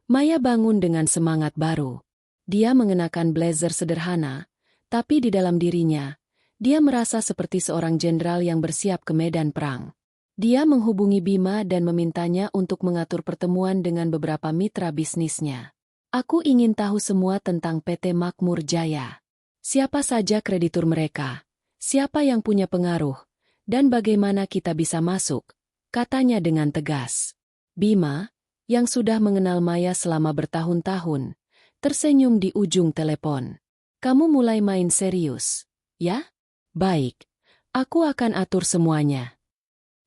Maya bangun dengan semangat baru. Dia mengenakan blazer sederhana, tapi di dalam dirinya, dia merasa seperti seorang jenderal yang bersiap ke medan perang. Dia menghubungi Bima dan memintanya untuk mengatur pertemuan dengan beberapa mitra bisnisnya. Aku ingin tahu semua tentang PT Makmur Jaya. Siapa saja kreditur mereka, siapa yang punya pengaruh, dan bagaimana kita bisa masuk, katanya dengan tegas. Bima, yang sudah mengenal Maya selama bertahun-tahun, tersenyum di ujung telepon. Kamu mulai main serius, ya? Baik, aku akan atur semuanya.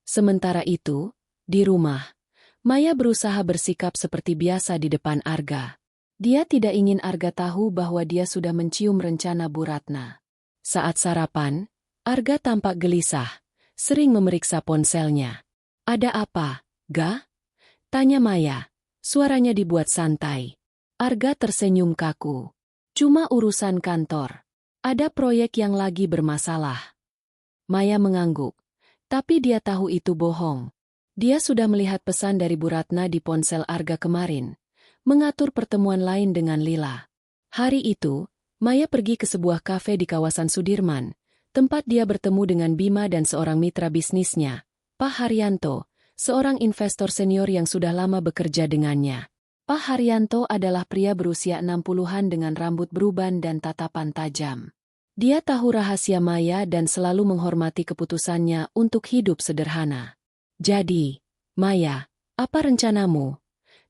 Sementara itu, di rumah, Maya berusaha bersikap seperti biasa di depan Arga. Dia tidak ingin Arga tahu bahwa dia sudah mencium rencana Bu Ratna. Saat sarapan, Arga tampak gelisah, sering memeriksa ponselnya. Ada apa, Ga? Tanya Maya. Suaranya dibuat santai. Arga tersenyum kaku. Cuma urusan kantor. Ada proyek yang lagi bermasalah. Maya mengangguk. Tapi dia tahu itu bohong. Dia sudah melihat pesan dari Bu Ratna di ponsel Arga kemarin. Mengatur pertemuan lain dengan Lila. Hari itu, Maya pergi ke sebuah kafe di kawasan Sudirman. Tempat dia bertemu dengan Bima dan seorang mitra bisnisnya, Pak Haryanto, seorang investor senior yang sudah lama bekerja dengannya. Pak Haryanto adalah pria berusia 60-an dengan rambut beruban dan tatapan tajam. Dia tahu rahasia Maya dan selalu menghormati keputusannya untuk hidup sederhana. Jadi, Maya, apa rencanamu?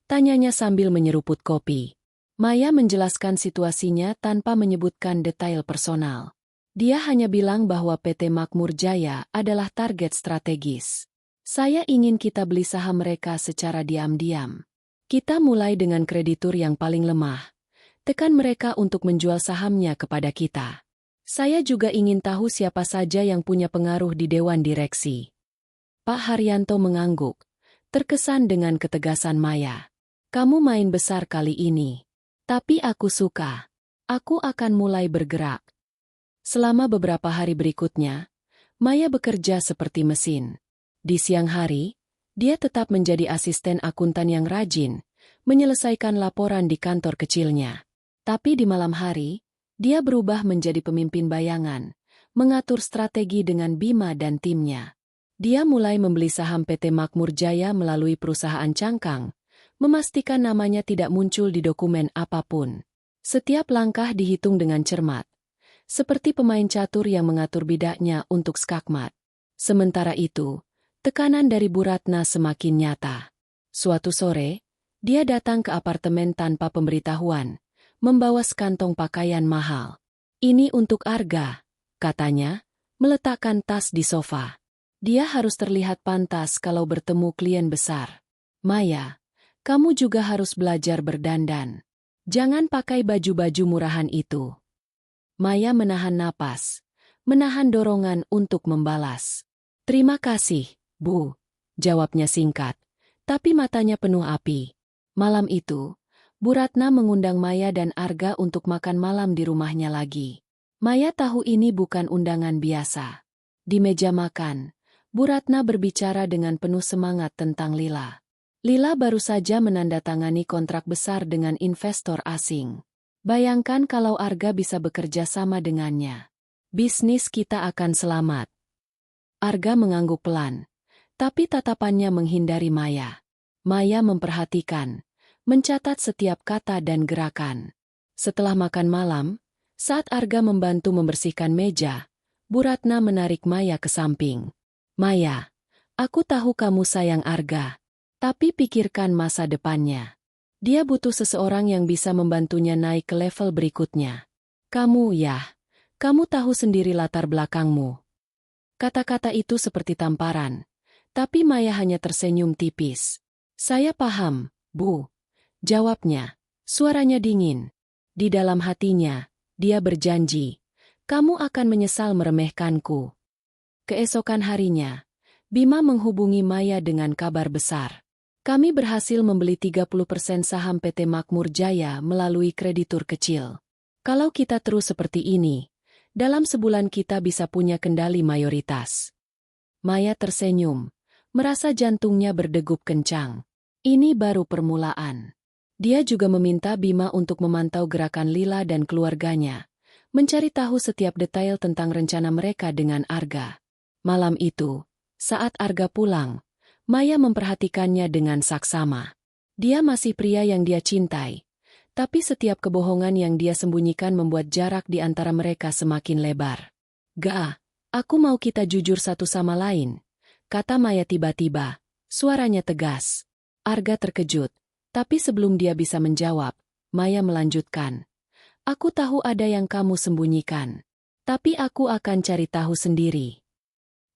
Tanyanya sambil menyeruput kopi. Maya menjelaskan situasinya tanpa menyebutkan detail personal. Dia hanya bilang bahwa PT Makmur Jaya adalah target strategis. Saya ingin kita beli saham mereka secara diam-diam. Kita mulai dengan kreditur yang paling lemah. Tekan mereka untuk menjual sahamnya kepada kita. Saya juga ingin tahu siapa saja yang punya pengaruh di Dewan Direksi. Pak Haryanto mengangguk, terkesan dengan ketegasan Maya. Kamu main besar kali ini. Tapi aku suka. Aku akan mulai bergerak. Selama beberapa hari berikutnya, Maya bekerja seperti mesin. Di siang hari, dia tetap menjadi asisten akuntan yang rajin, menyelesaikan laporan di kantor kecilnya. Tapi di malam hari, dia berubah menjadi pemimpin bayangan, mengatur strategi dengan Bima dan timnya. Dia mulai membeli saham PT Makmur Jaya melalui perusahaan cangkang, memastikan namanya tidak muncul di dokumen apapun. Setiap langkah dihitung dengan cermat, seperti pemain catur yang mengatur bidaknya untuk skakmat. Sementara itu, Tekanan dari Bu Ratna semakin nyata. Suatu sore, dia datang ke apartemen tanpa pemberitahuan, membawa sekantong pakaian mahal. "Ini untuk Arga," katanya, meletakkan tas di sofa. Dia harus terlihat pantas kalau bertemu klien besar. "Maya, kamu juga harus belajar berdandan. Jangan pakai baju-baju murahan itu." Maya menahan napas, menahan dorongan untuk membalas. "Terima kasih, Bu," jawabnya singkat, tapi matanya penuh api. Malam itu, Bu Ratna mengundang Maya dan Arga untuk makan malam di rumahnya lagi. Maya tahu ini bukan undangan biasa. Di meja makan, Bu Ratna berbicara dengan penuh semangat tentang Lila. Lila baru saja menandatangani kontrak besar dengan investor asing. Bayangkan kalau Arga bisa bekerja sama dengannya. Bisnis kita akan selamat. Arga mengangguk pelan, tapi tatapannya menghindari Maya. Maya memperhatikan, mencatat setiap kata dan gerakan. Setelah makan malam, saat Arga membantu membersihkan meja, Bu Ratna menarik Maya ke samping. "Maya, aku tahu kamu sayang Arga, tapi pikirkan masa depannya. Dia butuh seseorang yang bisa membantunya naik ke level berikutnya. Kamu tahu sendiri latar belakangmu." Kata-kata itu seperti tamparan, tapi Maya hanya tersenyum tipis. "Saya paham, Bu," jawabnya, suaranya dingin. Di dalam hatinya, dia berjanji, "Kamu akan menyesal meremehkanku." Keesokan harinya, Bima menghubungi Maya dengan kabar besar. "Kami berhasil membeli 30% saham PT Makmur Jaya melalui kreditur kecil. Kalau kita terus seperti ini, dalam sebulan kita bisa punya kendali mayoritas." Maya tersenyum, merasa jantungnya berdegup kencang. Ini baru permulaan. Dia juga meminta Bima untuk memantau gerakan Lila dan keluarganya, mencari tahu setiap detail tentang rencana mereka dengan Arga. Malam itu, saat Arga pulang, Maya memperhatikannya dengan saksama. Dia masih pria yang dia cintai, tapi setiap kebohongan yang dia sembunyikan membuat jarak di antara mereka semakin lebar. "Ga, aku mau kita jujur satu sama lain," kata Maya tiba-tiba, suaranya tegas. Arga terkejut, tapi sebelum dia bisa menjawab, Maya melanjutkan. "Aku tahu ada yang kamu sembunyikan, tapi aku akan cari tahu sendiri."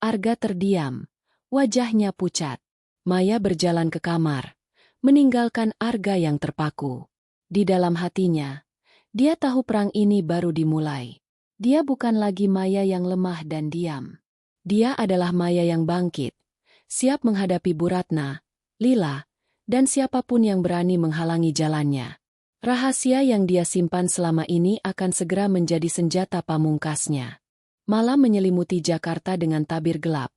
Arga terdiam, wajahnya pucat. Maya berjalan ke kamar, meninggalkan Arga yang terpaku. Di dalam hatinya, dia tahu perang ini baru dimulai. Dia bukan lagi Maya yang lemah dan diam. Dia adalah Maya yang bangkit, siap menghadapi Bu Ratna, Lila, dan siapapun yang berani menghalangi jalannya. Rahasia yang dia simpan selama ini akan segera menjadi senjata pamungkasnya. Malam menyelimuti Jakarta dengan tabir gelap,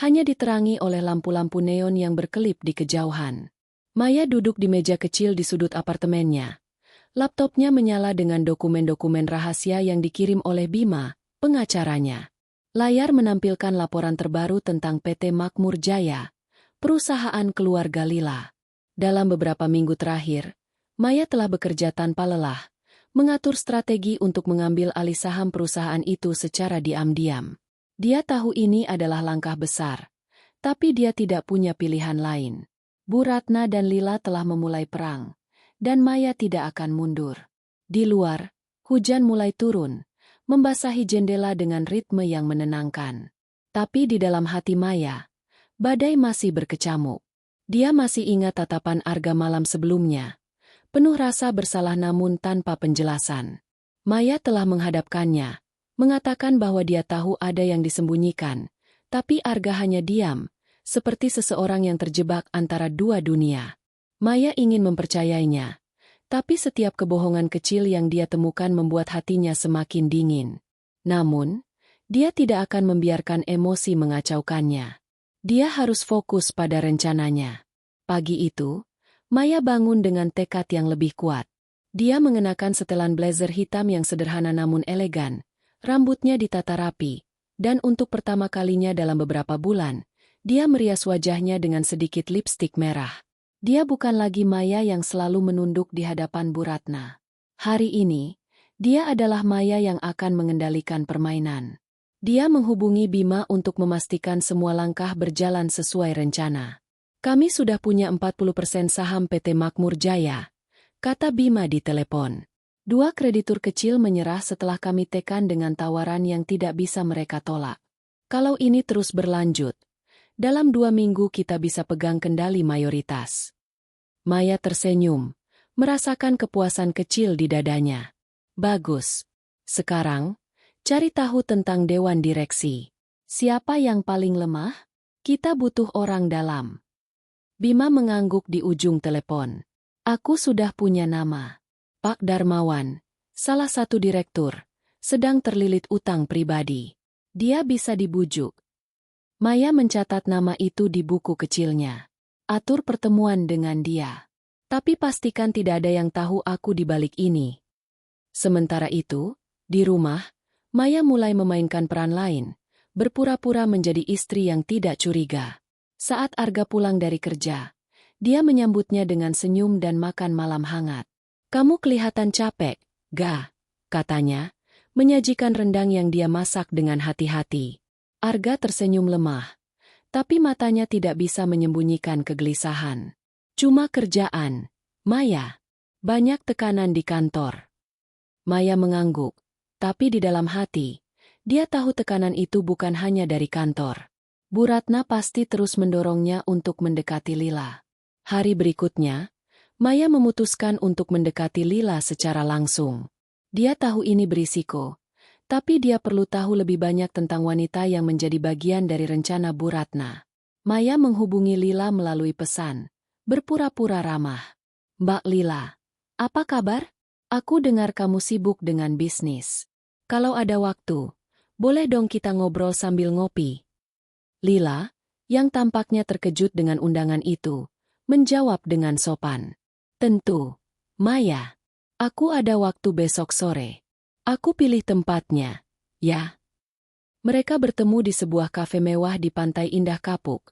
hanya diterangi oleh lampu-lampu neon yang berkelip di kejauhan. Maya duduk di meja kecil di sudut apartemennya. Laptopnya menyala dengan dokumen-dokumen rahasia yang dikirim oleh Bima, pengacaranya. Layar menampilkan laporan terbaru tentang PT Makmur Jaya, perusahaan keluarga Lila. Dalam beberapa minggu terakhir, Maya telah bekerja tanpa lelah, mengatur strategi untuk mengambil alih saham perusahaan itu secara diam-diam. Dia tahu ini adalah langkah besar, tapi dia tidak punya pilihan lain. Bu Ratna dan Lila telah memulai perang, dan Maya tidak akan mundur. Di luar, hujan mulai turun, membasahi jendela dengan ritme yang menenangkan. Tapi di dalam hati Maya, badai masih berkecamuk. Dia masih ingat tatapan Arga malam sebelumnya, penuh rasa bersalah namun tanpa penjelasan. Maya telah menghadapkannya, mengatakan bahwa dia tahu ada yang disembunyikan, tapi Arga hanya diam, seperti seseorang yang terjebak antara dua dunia. Maya ingin mempercayainya, tapi setiap kebohongan kecil yang dia temukan membuat hatinya semakin dingin. Namun, dia tidak akan membiarkan emosi mengacaukannya. Dia harus fokus pada rencananya. Pagi itu, Maya bangun dengan tekad yang lebih kuat. Dia mengenakan setelan blazer hitam yang sederhana namun elegan, rambutnya ditata rapi, dan untuk pertama kalinya dalam beberapa bulan, dia merias wajahnya dengan sedikit lipstik merah. Dia bukan lagi Maya yang selalu menunduk di hadapan Bu Ratna. Hari ini, dia adalah Maya yang akan mengendalikan permainan. Dia menghubungi Bima untuk memastikan semua langkah berjalan sesuai rencana. Kami sudah punya 40% saham PT Makmur Jaya, kata Bima di telepon. Dua kreditur kecil menyerah setelah kami tekan dengan tawaran yang tidak bisa mereka tolak. Kalau ini terus berlanjut, dalam 2 minggu kita bisa pegang kendali mayoritas. Maya tersenyum, merasakan kepuasan kecil di dadanya. Bagus. Sekarang, cari tahu tentang dewan direksi. Siapa yang paling lemah? Kita butuh orang dalam. Bima mengangguk di ujung telepon. Aku sudah punya nama. Pak Darmawan, salah satu direktur, sedang terlilit utang pribadi. Dia bisa dibujuk. Maya mencatat nama itu di buku kecilnya. Atur pertemuan dengan dia. Tapi pastikan tidak ada yang tahu aku di balik ini. Sementara itu, di rumah, Maya mulai memainkan peran lain, berpura-pura menjadi istri yang tidak curiga. Saat Arga pulang dari kerja, dia menyambutnya dengan senyum dan makan malam hangat. Kamu kelihatan capek, Ga, katanya, menyajikan rendang yang dia masak dengan hati-hati. Arga tersenyum lemah, tapi matanya tidak bisa menyembunyikan kegelisahan. Cuma kerjaan, Maya. Banyak tekanan di kantor. Maya mengangguk, tapi di dalam hati, dia tahu tekanan itu bukan hanya dari kantor. Bu Ratna pasti terus mendorongnya untuk mendekati Lila. Hari berikutnya, Maya memutuskan untuk mendekati Lila secara langsung. Dia tahu ini berisiko, tapi dia perlu tahu lebih banyak tentang wanita yang menjadi bagian dari rencana Bu Ratna. Maya menghubungi Lila melalui pesan, berpura-pura ramah. Mbak Lila, apa kabar? Aku dengar kamu sibuk dengan bisnis. Kalau ada waktu, boleh dong kita ngobrol sambil ngopi. Lila, yang tampaknya terkejut dengan undangan itu, menjawab dengan sopan. Tentu, Maya. Aku ada waktu besok sore. Aku pilih tempatnya, ya. Mereka bertemu di sebuah kafe mewah di Pantai Indah Kapuk,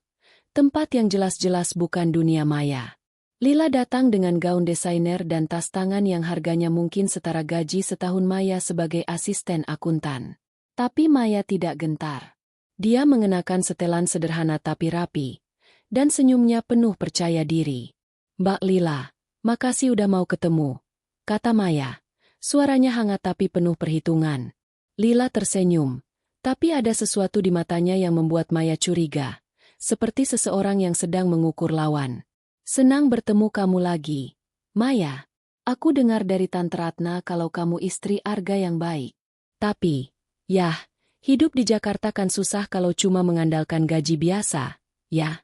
tempat yang jelas-jelas bukan dunia Maya. Lila datang dengan gaun desainer dan tas tangan yang harganya mungkin setara gaji setahun Maya sebagai asisten akuntan. Tapi Maya tidak gentar. Dia mengenakan setelan sederhana tapi rapi, dan senyumnya penuh percaya diri. Mbak Lila, makasih udah mau ketemu, kata Maya. Suaranya hangat tapi penuh perhitungan. Lila tersenyum, tapi ada sesuatu di matanya yang membuat Maya curiga, seperti seseorang yang sedang mengukur lawan. Senang bertemu kamu lagi, Maya. Aku dengar dari Tante Ratna kalau kamu istri Arga yang baik. Tapi, yah, hidup di Jakarta kan susah kalau cuma mengandalkan gaji biasa, ya.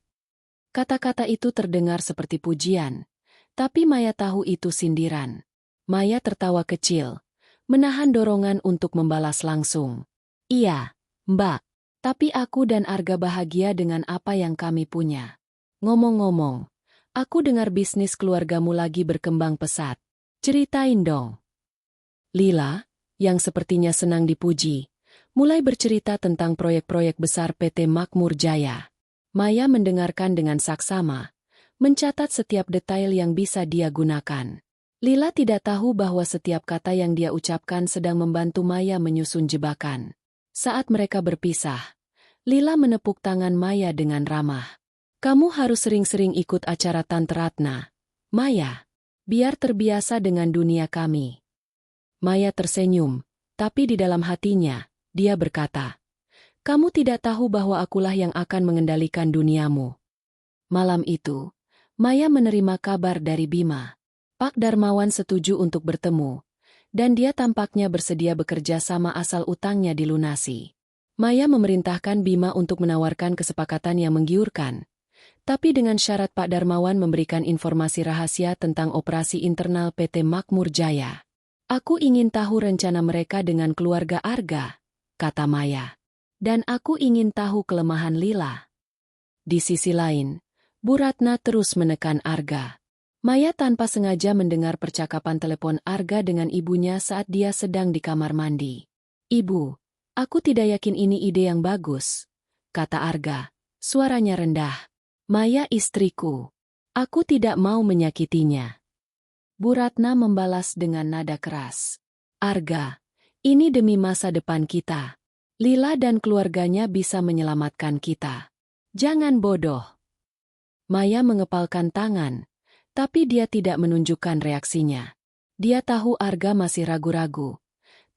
Kata-kata itu terdengar seperti pujian, tapi Maya tahu itu sindiran. Maya tertawa kecil, menahan dorongan untuk membalas langsung. Iya, Mbak, tapi aku dan Arga bahagia dengan apa yang kami punya. Ngomong-ngomong, aku dengar bisnis keluargamu lagi berkembang pesat. Ceritain dong. Lila, yang sepertinya senang dipuji, mulai bercerita tentang proyek-proyek besar PT Makmur Jaya. Maya mendengarkan dengan saksama, mencatat setiap detail yang bisa dia gunakan. Lila tidak tahu bahwa setiap kata yang dia ucapkan sedang membantu Maya menyusun jebakan. Saat mereka berpisah, Lila menepuk tangan Maya dengan ramah. Kamu harus sering-sering ikut acara Tante Ratna, Maya, biar terbiasa dengan dunia kami. Maya tersenyum, tapi di dalam hatinya, dia berkata, kamu tidak tahu bahwa akulah yang akan mengendalikan duniamu. Malam itu, Maya menerima kabar dari Bima. Pak Darmawan setuju untuk bertemu, dan dia tampaknya bersedia bekerja sama asal utangnya dilunasi. Maya memerintahkan Bima untuk menawarkan kesepakatan yang menggiurkan, tapi dengan syarat Pak Darmawan memberikan informasi rahasia tentang operasi internal PT Makmur Jaya. Aku ingin tahu rencana mereka dengan keluarga Arga, kata Maya. Dan aku ingin tahu kelemahan Lila. Di sisi lain, Bu Ratna terus menekan Arga. Maya tanpa sengaja mendengar percakapan telepon Arga dengan ibunya saat dia sedang di kamar mandi. Ibu, aku tidak yakin ini ide yang bagus, kata Arga, suaranya rendah. Maya istriku. Aku tidak mau menyakitinya. Bu Ratna membalas dengan nada keras. Arga, ini demi masa depan kita. Lila dan keluarganya bisa menyelamatkan kita. Jangan bodoh. Maya mengepalkan tangan, tapi dia tidak menunjukkan reaksinya. Dia tahu Arga masih ragu-ragu,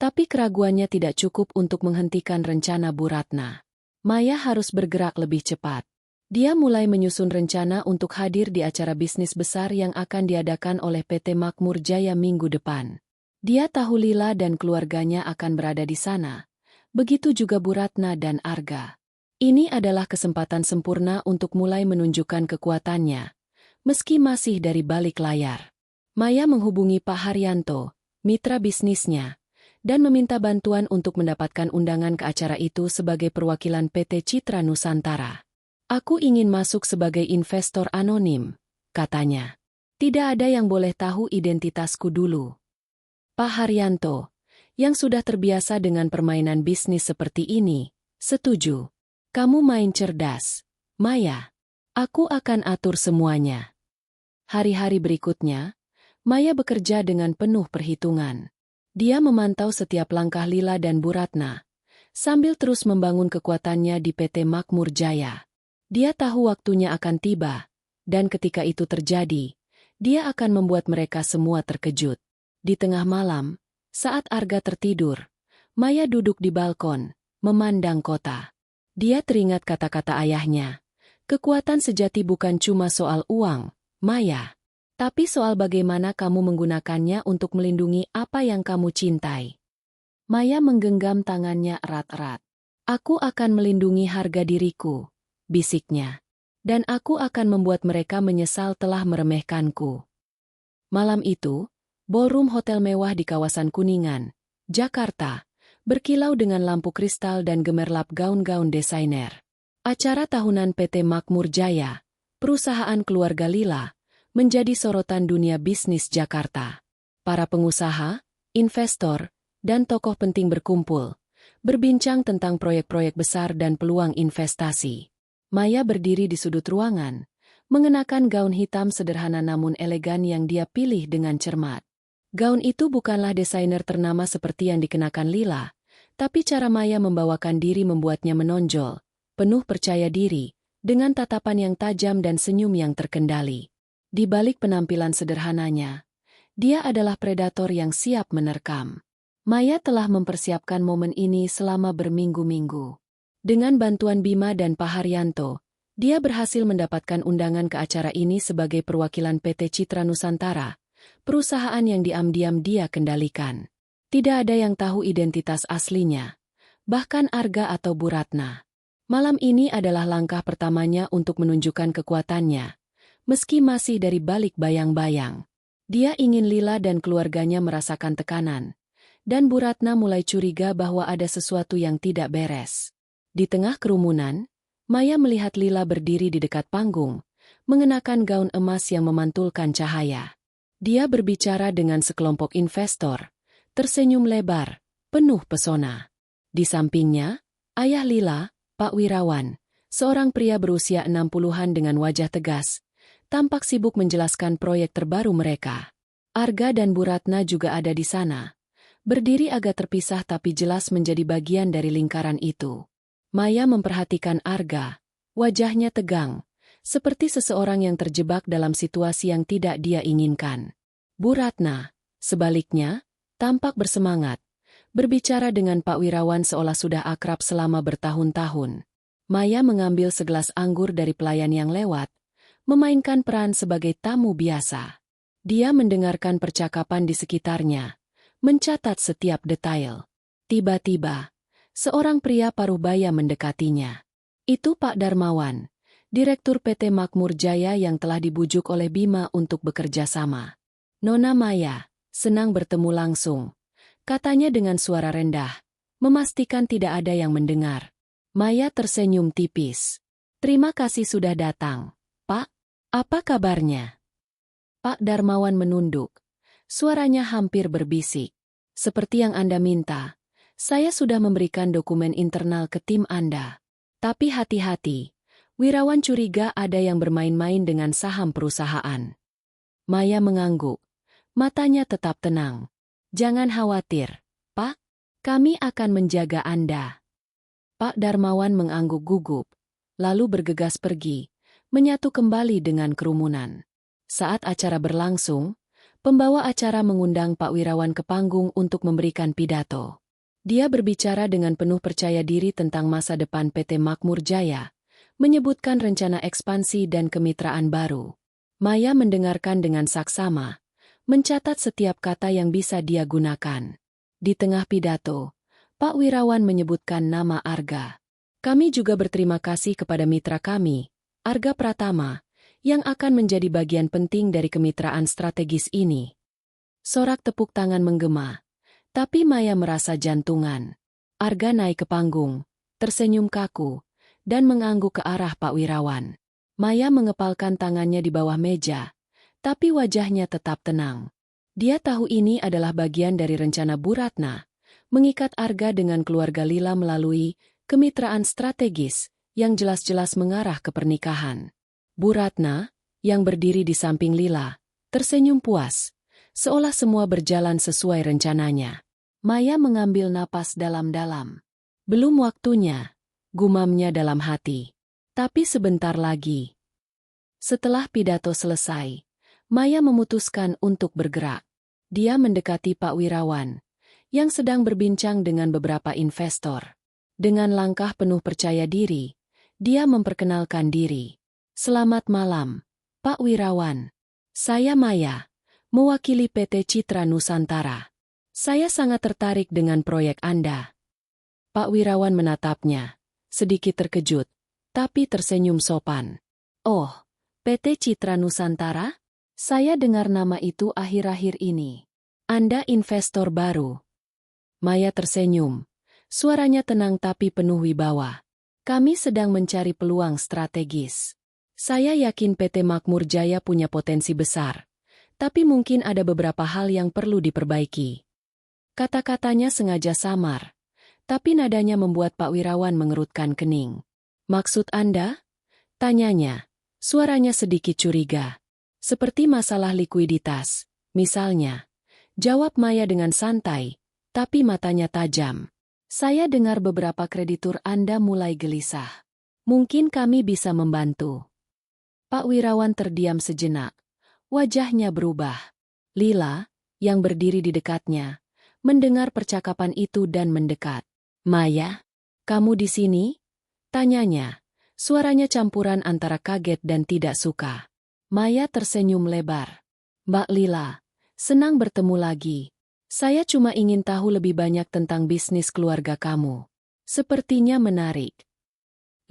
tapi keraguannya tidak cukup untuk menghentikan rencana Bu Ratna. Maya harus bergerak lebih cepat. Dia mulai menyusun rencana untuk hadir di acara bisnis besar yang akan diadakan oleh PT Makmur Jaya minggu depan. Dia tahu Lila dan keluarganya akan berada di sana. Begitu juga Bu Ratna dan Arga. Ini adalah kesempatan sempurna untuk mulai menunjukkan kekuatannya, meski masih dari balik layar. Maya menghubungi Pak Haryanto, mitra bisnisnya, dan meminta bantuan untuk mendapatkan undangan ke acara itu sebagai perwakilan PT Citra Nusantara. Aku ingin masuk sebagai investor anonim, katanya. Tidak ada yang boleh tahu identitasku dulu. Pak Haryanto, yang sudah terbiasa dengan permainan bisnis seperti ini, setuju. Kamu main cerdas, Maya. Aku akan atur semuanya. Hari-hari berikutnya, Maya bekerja dengan penuh perhitungan. Dia memantau setiap langkah Lila dan Bu Ratna, sambil terus membangun kekuatannya di PT Makmur Jaya. Dia tahu waktunya akan tiba, dan ketika itu terjadi, dia akan membuat mereka semua terkejut. Di tengah malam, saat Arga tertidur, Maya duduk di balkon, memandang kota. Dia teringat kata-kata ayahnya. Kekuatan sejati bukan cuma soal uang, Maya, tapi soal bagaimana kamu menggunakannya untuk melindungi apa yang kamu cintai. Maya menggenggam tangannya erat-erat. Aku akan melindungi harga diriku, bisiknya. Dan aku akan membuat mereka menyesal telah meremehkanku. Malam itu, ballroom hotel mewah di kawasan Kuningan, Jakarta, berkilau dengan lampu kristal dan gemerlap gaun-gaun desainer. Acara tahunan PT Makmur Jaya, perusahaan keluarga Lila, menjadi sorotan dunia bisnis Jakarta. Para pengusaha, investor, dan tokoh penting berkumpul, berbincang tentang proyek-proyek besar dan peluang investasi. Maya berdiri di sudut ruangan, mengenakan gaun hitam sederhana namun elegan yang dia pilih dengan cermat. Gaun itu bukanlah desainer ternama seperti yang dikenakan Lila, tapi cara Maya membawakan diri membuatnya menonjol, penuh percaya diri, dengan tatapan yang tajam dan senyum yang terkendali. Di balik penampilan sederhananya, dia adalah predator yang siap menerkam. Maya telah mempersiapkan momen ini selama berminggu-minggu. Dengan bantuan Bima dan Pak Haryanto, dia berhasil mendapatkan undangan ke acara ini sebagai perwakilan PT Citra Nusantara, perusahaan yang diam-diam dia kendalikan. Tidak ada yang tahu identitas aslinya, bahkan Arga atau Bu Ratna. Malam ini adalah langkah pertamanya untuk menunjukkan kekuatannya, meski masih dari balik bayang-bayang. Dia ingin Lila dan keluarganya merasakan tekanan, dan Bu Ratna mulai curiga bahwa ada sesuatu yang tidak beres. Di tengah kerumunan, Maya melihat Lila berdiri di dekat panggung, mengenakan gaun emas yang memantulkan cahaya. Dia berbicara dengan sekelompok investor, tersenyum lebar, penuh pesona. Di sampingnya, ayah Lila, Pak Wirawan, seorang pria berusia 60-an dengan wajah tegas, tampak sibuk menjelaskan proyek terbaru mereka. Arga dan Bu Ratna juga ada di sana, berdiri agak terpisah tapi jelas menjadi bagian dari lingkaran itu. Maya memperhatikan Arga, wajahnya tegang, seperti seseorang yang terjebak dalam situasi yang tidak dia inginkan. Bu Ratna, sebaliknya, tampak bersemangat, berbicara dengan Pak Wirawan seolah sudah akrab selama bertahun-tahun. Maya mengambil segelas anggur dari pelayan yang lewat, memainkan peran sebagai tamu biasa. Dia mendengarkan percakapan di sekitarnya, mencatat setiap detail. Tiba-tiba, seorang pria paruhbaya mendekatinya. Itu Pak Darmawan, Direktur PT Makmur Jaya yang telah dibujuk oleh Bima untuk bekerja sama. Nona Maya, senang bertemu langsung, katanya dengan suara rendah, memastikan tidak ada yang mendengar. Maya tersenyum tipis. Terima kasih sudah datang, Pak. Apa kabarnya? Pak Darmawan menunduk. Suaranya hampir berbisik. Seperti yang Anda minta, saya sudah memberikan dokumen internal ke tim Anda. Tapi hati-hati, Wirawan curiga ada yang bermain-main dengan saham perusahaan. Maya mengangguk. Matanya tetap tenang. Jangan khawatir, Pak. Kami akan menjaga Anda. Pak Darmawan mengangguk gugup, lalu bergegas pergi, menyatu kembali dengan kerumunan. Saat acara berlangsung, pembawa acara mengundang Pak Wirawan ke panggung untuk memberikan pidato. Dia berbicara dengan penuh percaya diri tentang masa depan PT Makmur Jaya, menyebutkan rencana ekspansi dan kemitraan baru. Maya mendengarkan dengan saksama, mencatat setiap kata yang bisa dia gunakan. Di tengah pidato, Pak Wirawan menyebutkan nama Arga. Kami juga berterima kasih kepada mitra kami, Arga Pratama, yang akan menjadi bagian penting dari kemitraan strategis ini. Sorak tepuk tangan menggema, tapi Maya merasa jantungan. Arga naik ke panggung, tersenyum kaku, dan mengangguk ke arah Pak Wirawan. Maya mengepalkan tangannya di bawah meja, tapi wajahnya tetap tenang. Dia tahu ini adalah bagian dari rencana Bu Ratna, mengikat Arga dengan keluarga Lila melalui kemitraan strategis yang jelas-jelas mengarah ke pernikahan. Bu Ratna, yang berdiri di samping Lila, tersenyum puas, seolah semua berjalan sesuai rencananya. Maya mengambil napas dalam-dalam. Belum waktunya, gumamnya dalam hati. Tapi sebentar lagi. Setelah pidato selesai, Maya memutuskan untuk bergerak. Dia mendekati Pak Wirawan, yang sedang berbincang dengan beberapa investor. Dengan langkah penuh percaya diri, dia memperkenalkan diri. Selamat malam, Pak Wirawan. Saya Maya, mewakili PT Citra Nusantara. Saya sangat tertarik dengan proyek Anda. Pak Wirawan menatapnya, sedikit terkejut, tapi tersenyum sopan. Oh, PT Citra Nusantara? Saya dengar nama itu akhir-akhir ini. Anda investor baru. Maya tersenyum. Suaranya tenang tapi penuh wibawa. Kami sedang mencari peluang strategis. Saya yakin PT Makmur Jaya punya potensi besar. Tapi mungkin ada beberapa hal yang perlu diperbaiki. Kata-katanya sengaja samar. Tapi nadanya membuat Pak Wirawan mengerutkan kening. Maksud Anda? Tanyanya. Suaranya sedikit curiga. Seperti masalah likuiditas, misalnya. Jawab Maya dengan santai. Tapi matanya tajam. Saya dengar beberapa kreditur Anda mulai gelisah. Mungkin kami bisa membantu. Pak Wirawan terdiam sejenak. Wajahnya berubah. Lila, yang berdiri di dekatnya, mendengar percakapan itu dan mendekat. Maya, kamu di sini? Tanyanya. Suaranya campuran antara kaget dan tidak suka. Maya tersenyum lebar. Mbak Lila, senang bertemu lagi. Saya cuma ingin tahu lebih banyak tentang bisnis keluarga kamu. Sepertinya menarik.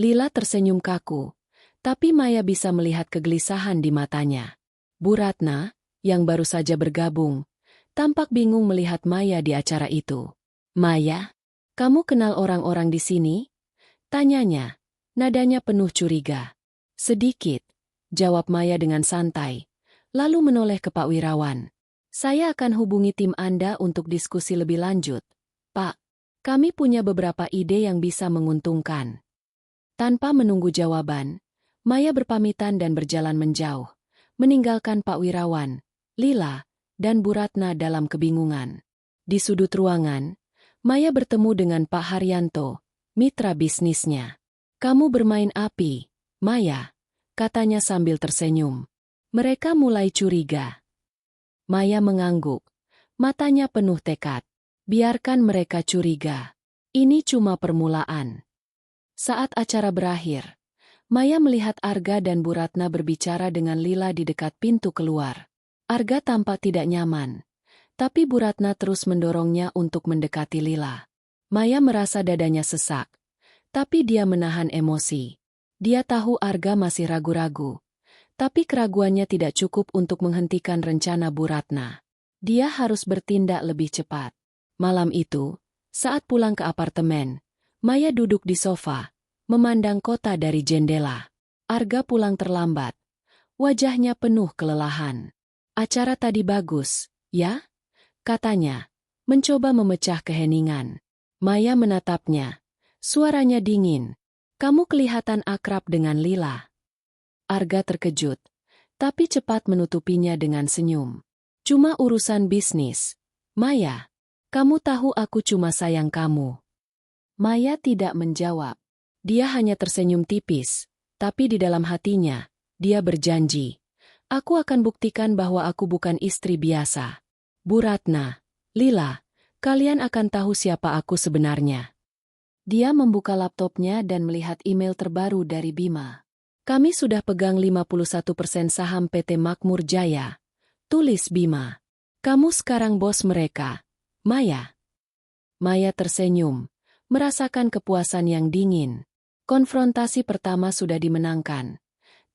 Lila tersenyum kaku, tapi Maya bisa melihat kegelisahan di matanya. Bu Ratna, yang baru saja bergabung, tampak bingung melihat Maya di acara itu. Maya, kamu kenal orang-orang di sini? Tanyanya, nadanya penuh curiga. Sedikit, jawab Maya dengan santai, lalu menoleh ke Pak Wirawan. Saya akan hubungi tim Anda untuk diskusi lebih lanjut. Pak, kami punya beberapa ide yang bisa menguntungkan. Tanpa menunggu jawaban, Maya berpamitan dan berjalan menjauh, meninggalkan Pak Wirawan, Lila, dan Bu Ratna dalam kebingungan. Di sudut ruangan, Maya bertemu dengan Pak Haryanto, mitra bisnisnya. Kamu bermain api, Maya, katanya sambil tersenyum. Mereka mulai curiga. Maya mengangguk, matanya penuh tekad. Biarkan mereka curiga. Ini cuma permulaan. Saat acara berakhir, Maya melihat Arga dan Bu Ratna berbicara dengan Lila di dekat pintu keluar. Arga tampak tidak nyaman, tapi Bu Ratna terus mendorongnya untuk mendekati Lila. Maya merasa dadanya sesak, tapi dia menahan emosi. Dia tahu Arga masih ragu-ragu. Tapi keraguannya tidak cukup untuk menghentikan rencana Bu Ratna. Dia harus bertindak lebih cepat. Malam itu, saat pulang ke apartemen, Maya duduk di sofa, memandang kota dari jendela. Arga pulang terlambat. Wajahnya penuh kelelahan. Acara tadi bagus, ya? Katanya, mencoba memecah keheningan. Maya menatapnya. Suaranya dingin. Kamu kelihatan akrab dengan Lila. Arga terkejut, tapi cepat menutupinya dengan senyum. Cuma urusan bisnis. Maya, kamu tahu aku cuma sayang kamu. Maya tidak menjawab. Dia hanya tersenyum tipis, tapi di dalam hatinya, dia berjanji. Aku akan buktikan bahwa aku bukan istri biasa. Bu Ratna, Lila, kalian akan tahu siapa aku sebenarnya. Dia membuka laptopnya dan melihat email terbaru dari Bima. Kami sudah pegang 51% saham PT Makmur Jaya. Tulis Bima. Kamu sekarang bos mereka. Maya. Maya tersenyum, merasakan kepuasan yang dingin. Konfrontasi pertama sudah dimenangkan.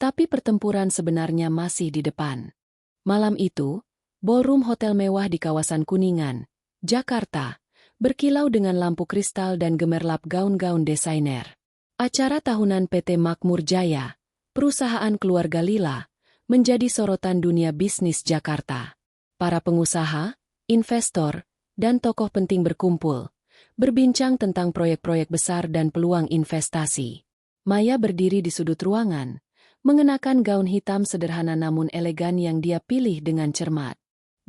Tapi pertempuran sebenarnya masih di depan. Malam itu, ballroom hotel mewah di kawasan Kuningan, Jakarta, berkilau dengan lampu kristal dan gemerlap gaun-gaun desainer. Acara tahunan PT Makmur Jaya, perusahaan keluarga Lila, menjadi sorotan dunia bisnis Jakarta. Para pengusaha, investor, dan tokoh penting berkumpul, berbincang tentang proyek-proyek besar dan peluang investasi. Maya berdiri di sudut ruangan, mengenakan gaun hitam sederhana namun elegan yang dia pilih dengan cermat.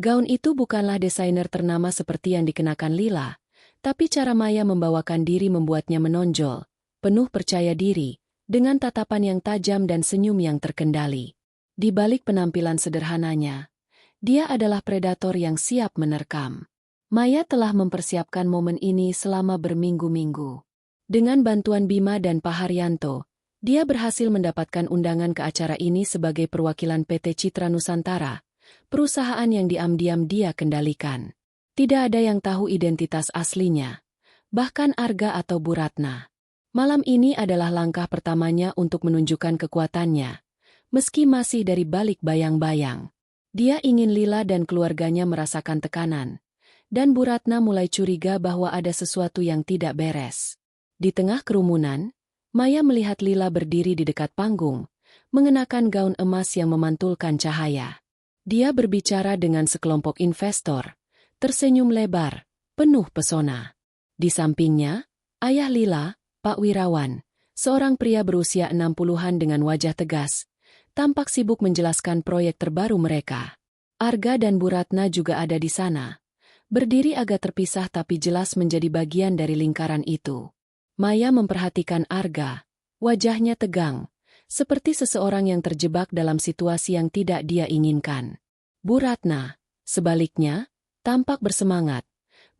Gaun itu bukanlah desainer ternama seperti yang dikenakan Lila, tapi cara Maya membawakan diri membuatnya menonjol, penuh percaya diri, dengan tatapan yang tajam dan senyum yang terkendali. Di balik penampilan sederhananya, dia adalah predator yang siap menerkam. Maya telah mempersiapkan momen ini selama berminggu-minggu. Dengan bantuan Bima dan Pak Haryanto, dia berhasil mendapatkan undangan ke acara ini sebagai perwakilan PT Citra Nusantara, perusahaan yang diam-diam dia kendalikan. Tidak ada yang tahu identitas aslinya, bahkan Arga atau Bu Ratna. Malam ini adalah langkah pertamanya untuk menunjukkan kekuatannya, meski masih dari balik bayang-bayang. Dia ingin Lila dan keluarganya merasakan tekanan, dan Bu Ratna mulai curiga bahwa ada sesuatu yang tidak beres. Di tengah kerumunan, Maya melihat Lila berdiri di dekat panggung, mengenakan gaun emas yang memantulkan cahaya. Dia berbicara dengan sekelompok investor, tersenyum lebar, penuh pesona. Di sampingnya, ayah Lila, Pak Wirawan, seorang pria berusia 60-an dengan wajah tegas, tampak sibuk menjelaskan proyek terbaru mereka. Arga dan Bu Ratna juga ada di sana, berdiri agak terpisah tapi jelas menjadi bagian dari lingkaran itu. Maya memperhatikan Arga, wajahnya tegang, seperti seseorang yang terjebak dalam situasi yang tidak dia inginkan. Bu Ratna, sebaliknya, tampak bersemangat,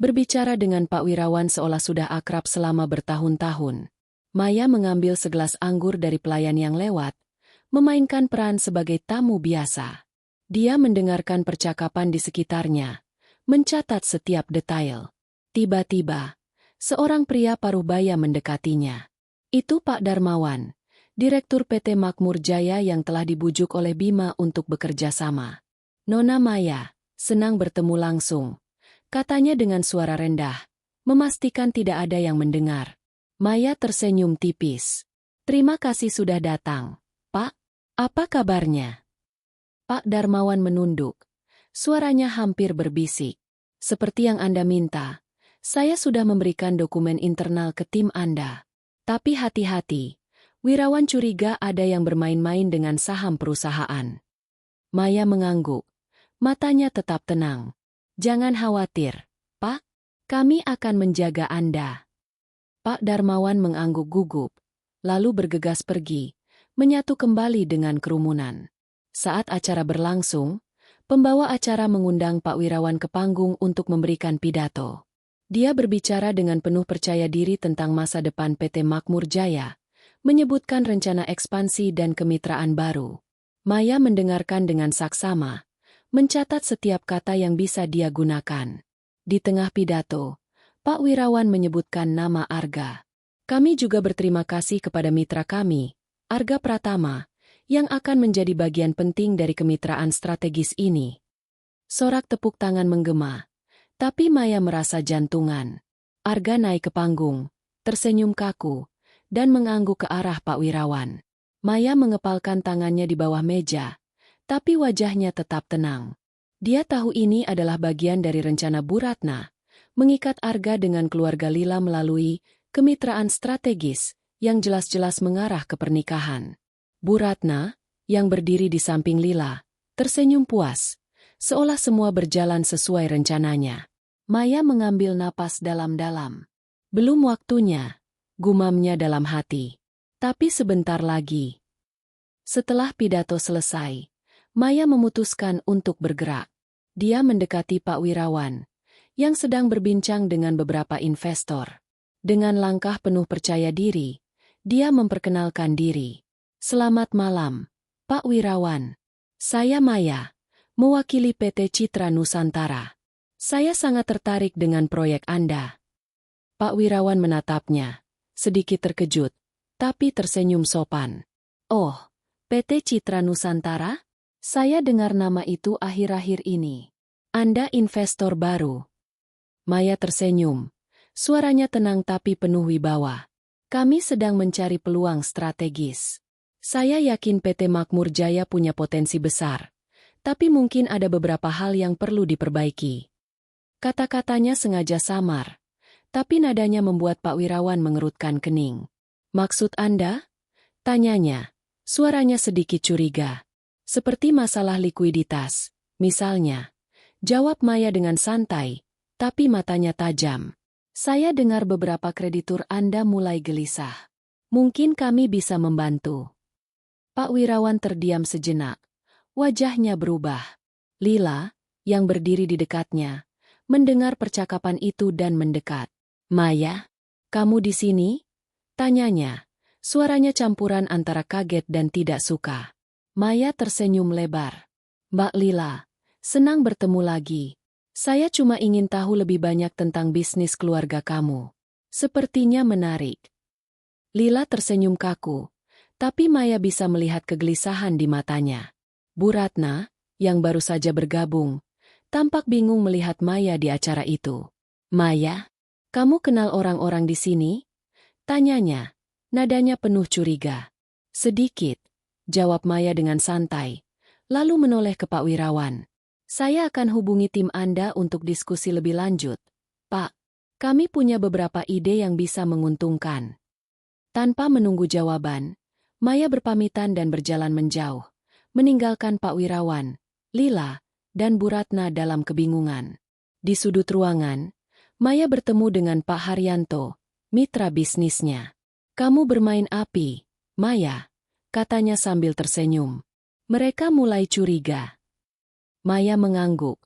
berbicara dengan Pak Wirawan seolah sudah akrab selama bertahun-tahun. Maya mengambil segelas anggur dari pelayan yang lewat, memainkan peran sebagai tamu biasa. Dia mendengarkan percakapan di sekitarnya, mencatat setiap detail. Tiba-tiba, seorang pria paruhbaya mendekatinya. Itu Pak Darmawan, Direktur PT Makmur Jaya yang telah dibujuk oleh Bima untuk bekerja sama. Nona Maya, senang bertemu langsung, katanya dengan suara rendah, memastikan tidak ada yang mendengar. Maya tersenyum tipis. Terima kasih sudah datang, Pak. Apa kabarnya? Pak Darmawan menunduk. Suaranya hampir berbisik. Seperti yang Anda minta. Saya sudah memberikan dokumen internal ke tim Anda. Tapi hati-hati, Wirawan curiga ada yang bermain-main dengan saham perusahaan. Maya mengangguk. Matanya tetap tenang. Jangan khawatir, Pak. Kami akan menjaga Anda. Pak Darmawan mengangguk gugup, lalu bergegas pergi, menyatu kembali dengan kerumunan. Saat acara berlangsung, pembawa acara mengundang Pak Wirawan ke panggung untuk memberikan pidato. Dia berbicara dengan penuh percaya diri tentang masa depan PT Makmur Jaya, menyebutkan rencana ekspansi dan kemitraan baru. Maya mendengarkan dengan saksama, mencatat setiap kata yang bisa dia gunakan. Di tengah pidato, Pak Wirawan menyebutkan nama Arga. Kami juga berterima kasih kepada mitra kami, Arga Pratama, yang akan menjadi bagian penting dari kemitraan strategis ini. Sorak tepuk tangan menggema. Tapi Maya merasa jantungan. Arga naik ke panggung, tersenyum kaku, dan mengangguk ke arah Pak Wirawan. Maya mengepalkan tangannya di bawah meja, tapi wajahnya tetap tenang. Dia tahu ini adalah bagian dari rencana Bu Ratna, mengikat Arga dengan keluarga Lila melalui kemitraan strategis yang jelas-jelas mengarah ke pernikahan. Bu Ratna, yang berdiri di samping Lila, tersenyum puas, seolah semua berjalan sesuai rencananya. Maya mengambil napas dalam-dalam. Belum waktunya, gumamnya dalam hati. Tapi sebentar lagi. Setelah pidato selesai, Maya memutuskan untuk bergerak. Dia mendekati Pak Wirawan, yang sedang berbincang dengan beberapa investor. Dengan langkah penuh percaya diri, dia memperkenalkan diri. Selamat malam, Pak Wirawan. Saya Maya, mewakili PT Citra Nusantara. Saya sangat tertarik dengan proyek Anda. Pak Wirawan menatapnya, sedikit terkejut, tapi tersenyum sopan. Oh, PT Citra Nusantara? Saya dengar nama itu akhir-akhir ini. Anda investor baru. Maya tersenyum. Suaranya tenang tapi penuh wibawa. Kami sedang mencari peluang strategis. Saya yakin PT Makmur Jaya punya potensi besar. Tapi mungkin ada beberapa hal yang perlu diperbaiki. Kata-katanya sengaja samar. Tapi nadanya membuat Pak Wirawan mengerutkan kening. Maksud Anda? Tanyanya. Suaranya sedikit curiga. Seperti masalah likuiditas, misalnya. Jawab Maya dengan santai. Tapi matanya tajam. Saya dengar beberapa kreditur Anda mulai gelisah. Mungkin kami bisa membantu. Pak Wirawan terdiam sejenak. Wajahnya berubah. Lila, yang berdiri di dekatnya, mendengar percakapan itu dan mendekat. Maya, kamu di sini? Tanyanya. Suaranya campuran antara kaget dan tidak suka. Maya tersenyum lebar. Mbak Lila, senang bertemu lagi. Saya cuma ingin tahu lebih banyak tentang bisnis keluarga kamu. Sepertinya menarik. Lila tersenyum kaku, tapi Maya bisa melihat kegelisahan di matanya. Bu Ratna, yang baru saja bergabung, tampak bingung melihat Maya di acara itu. Maya, kamu kenal orang-orang di sini? Tanyanya, nadanya penuh curiga. Sedikit, jawab Maya dengan santai, lalu menoleh ke Pak Wirawan. Saya akan hubungi tim Anda untuk diskusi lebih lanjut. Pak, kami punya beberapa ide yang bisa menguntungkan. Tanpa menunggu jawaban, Maya berpamitan dan berjalan menjauh, meninggalkan Pak Wirawan, Lila, dan Bu Ratna dalam kebingungan. Di sudut ruangan, Maya bertemu dengan Pak Haryanto, mitra bisnisnya. Kamu bermain api, Maya, katanya sambil tersenyum. Mereka mulai curiga. Maya mengangguk.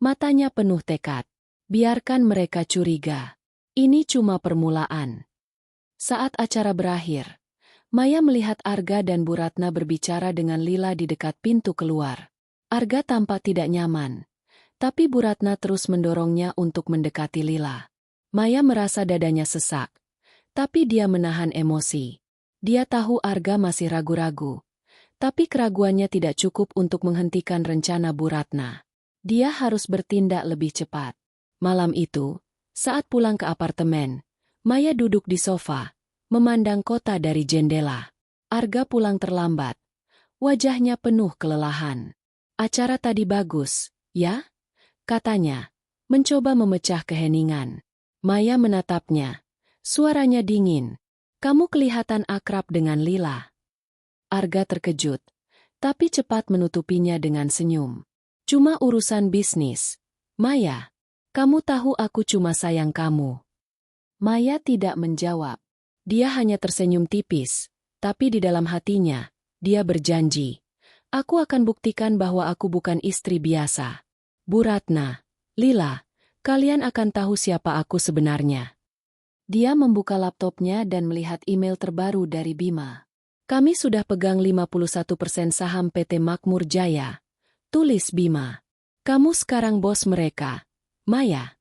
Matanya penuh tekad. Biarkan mereka curiga. Ini cuma permulaan. Saat acara berakhir, Maya melihat Arga dan Bu Ratna berbicara dengan Lila di dekat pintu keluar. Arga tampak tidak nyaman. Tapi Bu Ratna terus mendorongnya untuk mendekati Lila. Maya merasa dadanya sesak. Tapi dia menahan emosi. Dia tahu Arga masih ragu-ragu. Tapi keraguannya tidak cukup untuk menghentikan rencana Bu Ratna. Dia harus bertindak lebih cepat. Malam itu, saat pulang ke apartemen, Maya duduk di sofa, memandang kota dari jendela. Arga pulang terlambat. Wajahnya penuh kelelahan. Acara tadi bagus, ya? Katanya, mencoba memecah keheningan. Maya menatapnya. Suaranya dingin. Kamu kelihatan akrab dengan Lila. Arga terkejut, tapi cepat menutupinya dengan senyum. Cuma urusan bisnis. Maya, kamu tahu aku cuma sayang kamu. Maya tidak menjawab. Dia hanya tersenyum tipis, tapi di dalam hatinya, dia berjanji. Aku akan buktikan bahwa aku bukan istri biasa. Bu Ratna, Lila, kalian akan tahu siapa aku sebenarnya. Dia membuka laptopnya dan melihat email terbaru dari Bima. Kami sudah pegang 51% saham PT Makmur Jaya. Tulis Bima. Kamu sekarang bos mereka. Maya.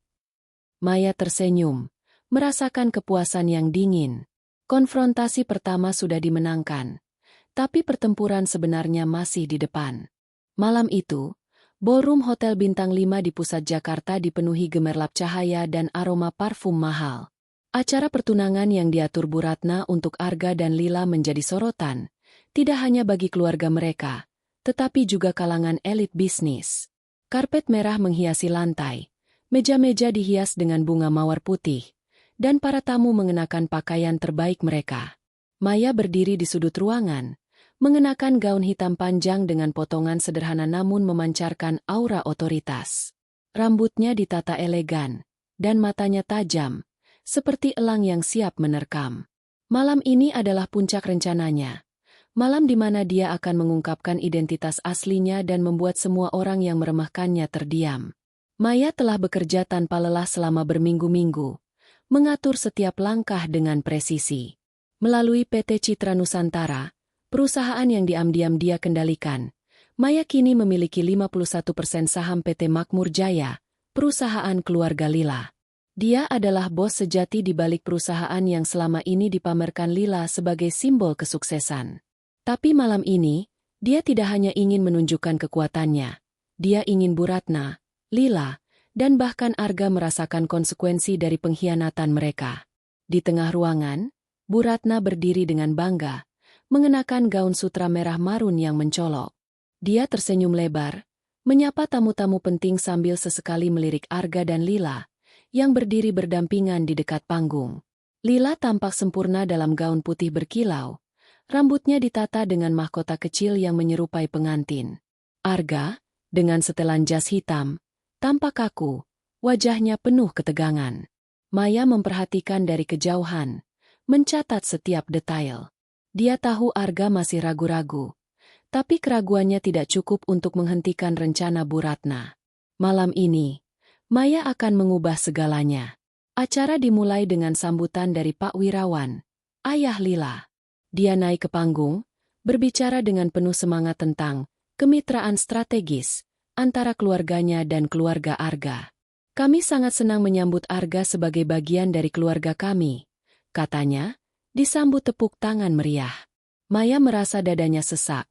Maya tersenyum, merasakan kepuasan yang dingin. Konfrontasi pertama sudah dimenangkan. Tapi pertempuran sebenarnya masih di depan. Malam itu, ballroom Hotel Bintang 5 di pusat Jakarta dipenuhi gemerlap cahaya dan aroma parfum mahal. Acara pertunangan yang diatur Bu Ratna untuk Arga dan Lila menjadi sorotan, tidak hanya bagi keluarga mereka, tetapi juga kalangan elit bisnis. Karpet merah menghiasi lantai, meja-meja dihias dengan bunga mawar putih, dan para tamu mengenakan pakaian terbaik mereka. Maya berdiri di sudut ruangan, mengenakan gaun hitam panjang dengan potongan sederhana namun memancarkan aura otoritas. Rambutnya ditata elegan, dan matanya tajam, seperti elang yang siap menerkam. Malam ini adalah puncak rencananya. Malam di mana dia akan mengungkapkan identitas aslinya dan membuat semua orang yang meremehkannya terdiam. Maya telah bekerja tanpa lelah selama berminggu-minggu, mengatur setiap langkah dengan presisi. Melalui PT Citra Nusantara, perusahaan yang diam-diam dia kendalikan, Maya kini memiliki 51% saham PT Makmur Jaya, perusahaan keluarga Lila. Dia adalah bos sejati di balik perusahaan yang selama ini dipamerkan Lila sebagai simbol kesuksesan. Tapi malam ini, dia tidak hanya ingin menunjukkan kekuatannya. Dia ingin Bu Ratna, Lila, dan bahkan Arga merasakan konsekuensi dari pengkhianatan mereka. Di tengah ruangan, Bu Ratna berdiri dengan bangga, mengenakan gaun sutra merah marun yang mencolok. Dia tersenyum lebar, menyapa tamu-tamu penting sambil sesekali melirik Arga dan Lila, yang berdiri berdampingan di dekat panggung. Lila tampak sempurna dalam gaun putih berkilau. Rambutnya ditata dengan mahkota kecil yang menyerupai pengantin. Arga, dengan setelan jas hitam, tampak kaku, wajahnya penuh ketegangan. Maya memperhatikan dari kejauhan, mencatat setiap detail. Dia tahu Arga masih ragu-ragu, tapi keraguannya tidak cukup untuk menghentikan rencana Bu Ratna. Malam ini, Maya akan mengubah segalanya. Acara dimulai dengan sambutan dari Pak Wirawan, ayah Lila. Dia naik ke panggung, berbicara dengan penuh semangat tentang kemitraan strategis antara keluarganya dan keluarga Arga. Kami sangat senang menyambut Arga sebagai bagian dari keluarga kami, katanya, disambut tepuk tangan meriah. Maya merasa dadanya sesak,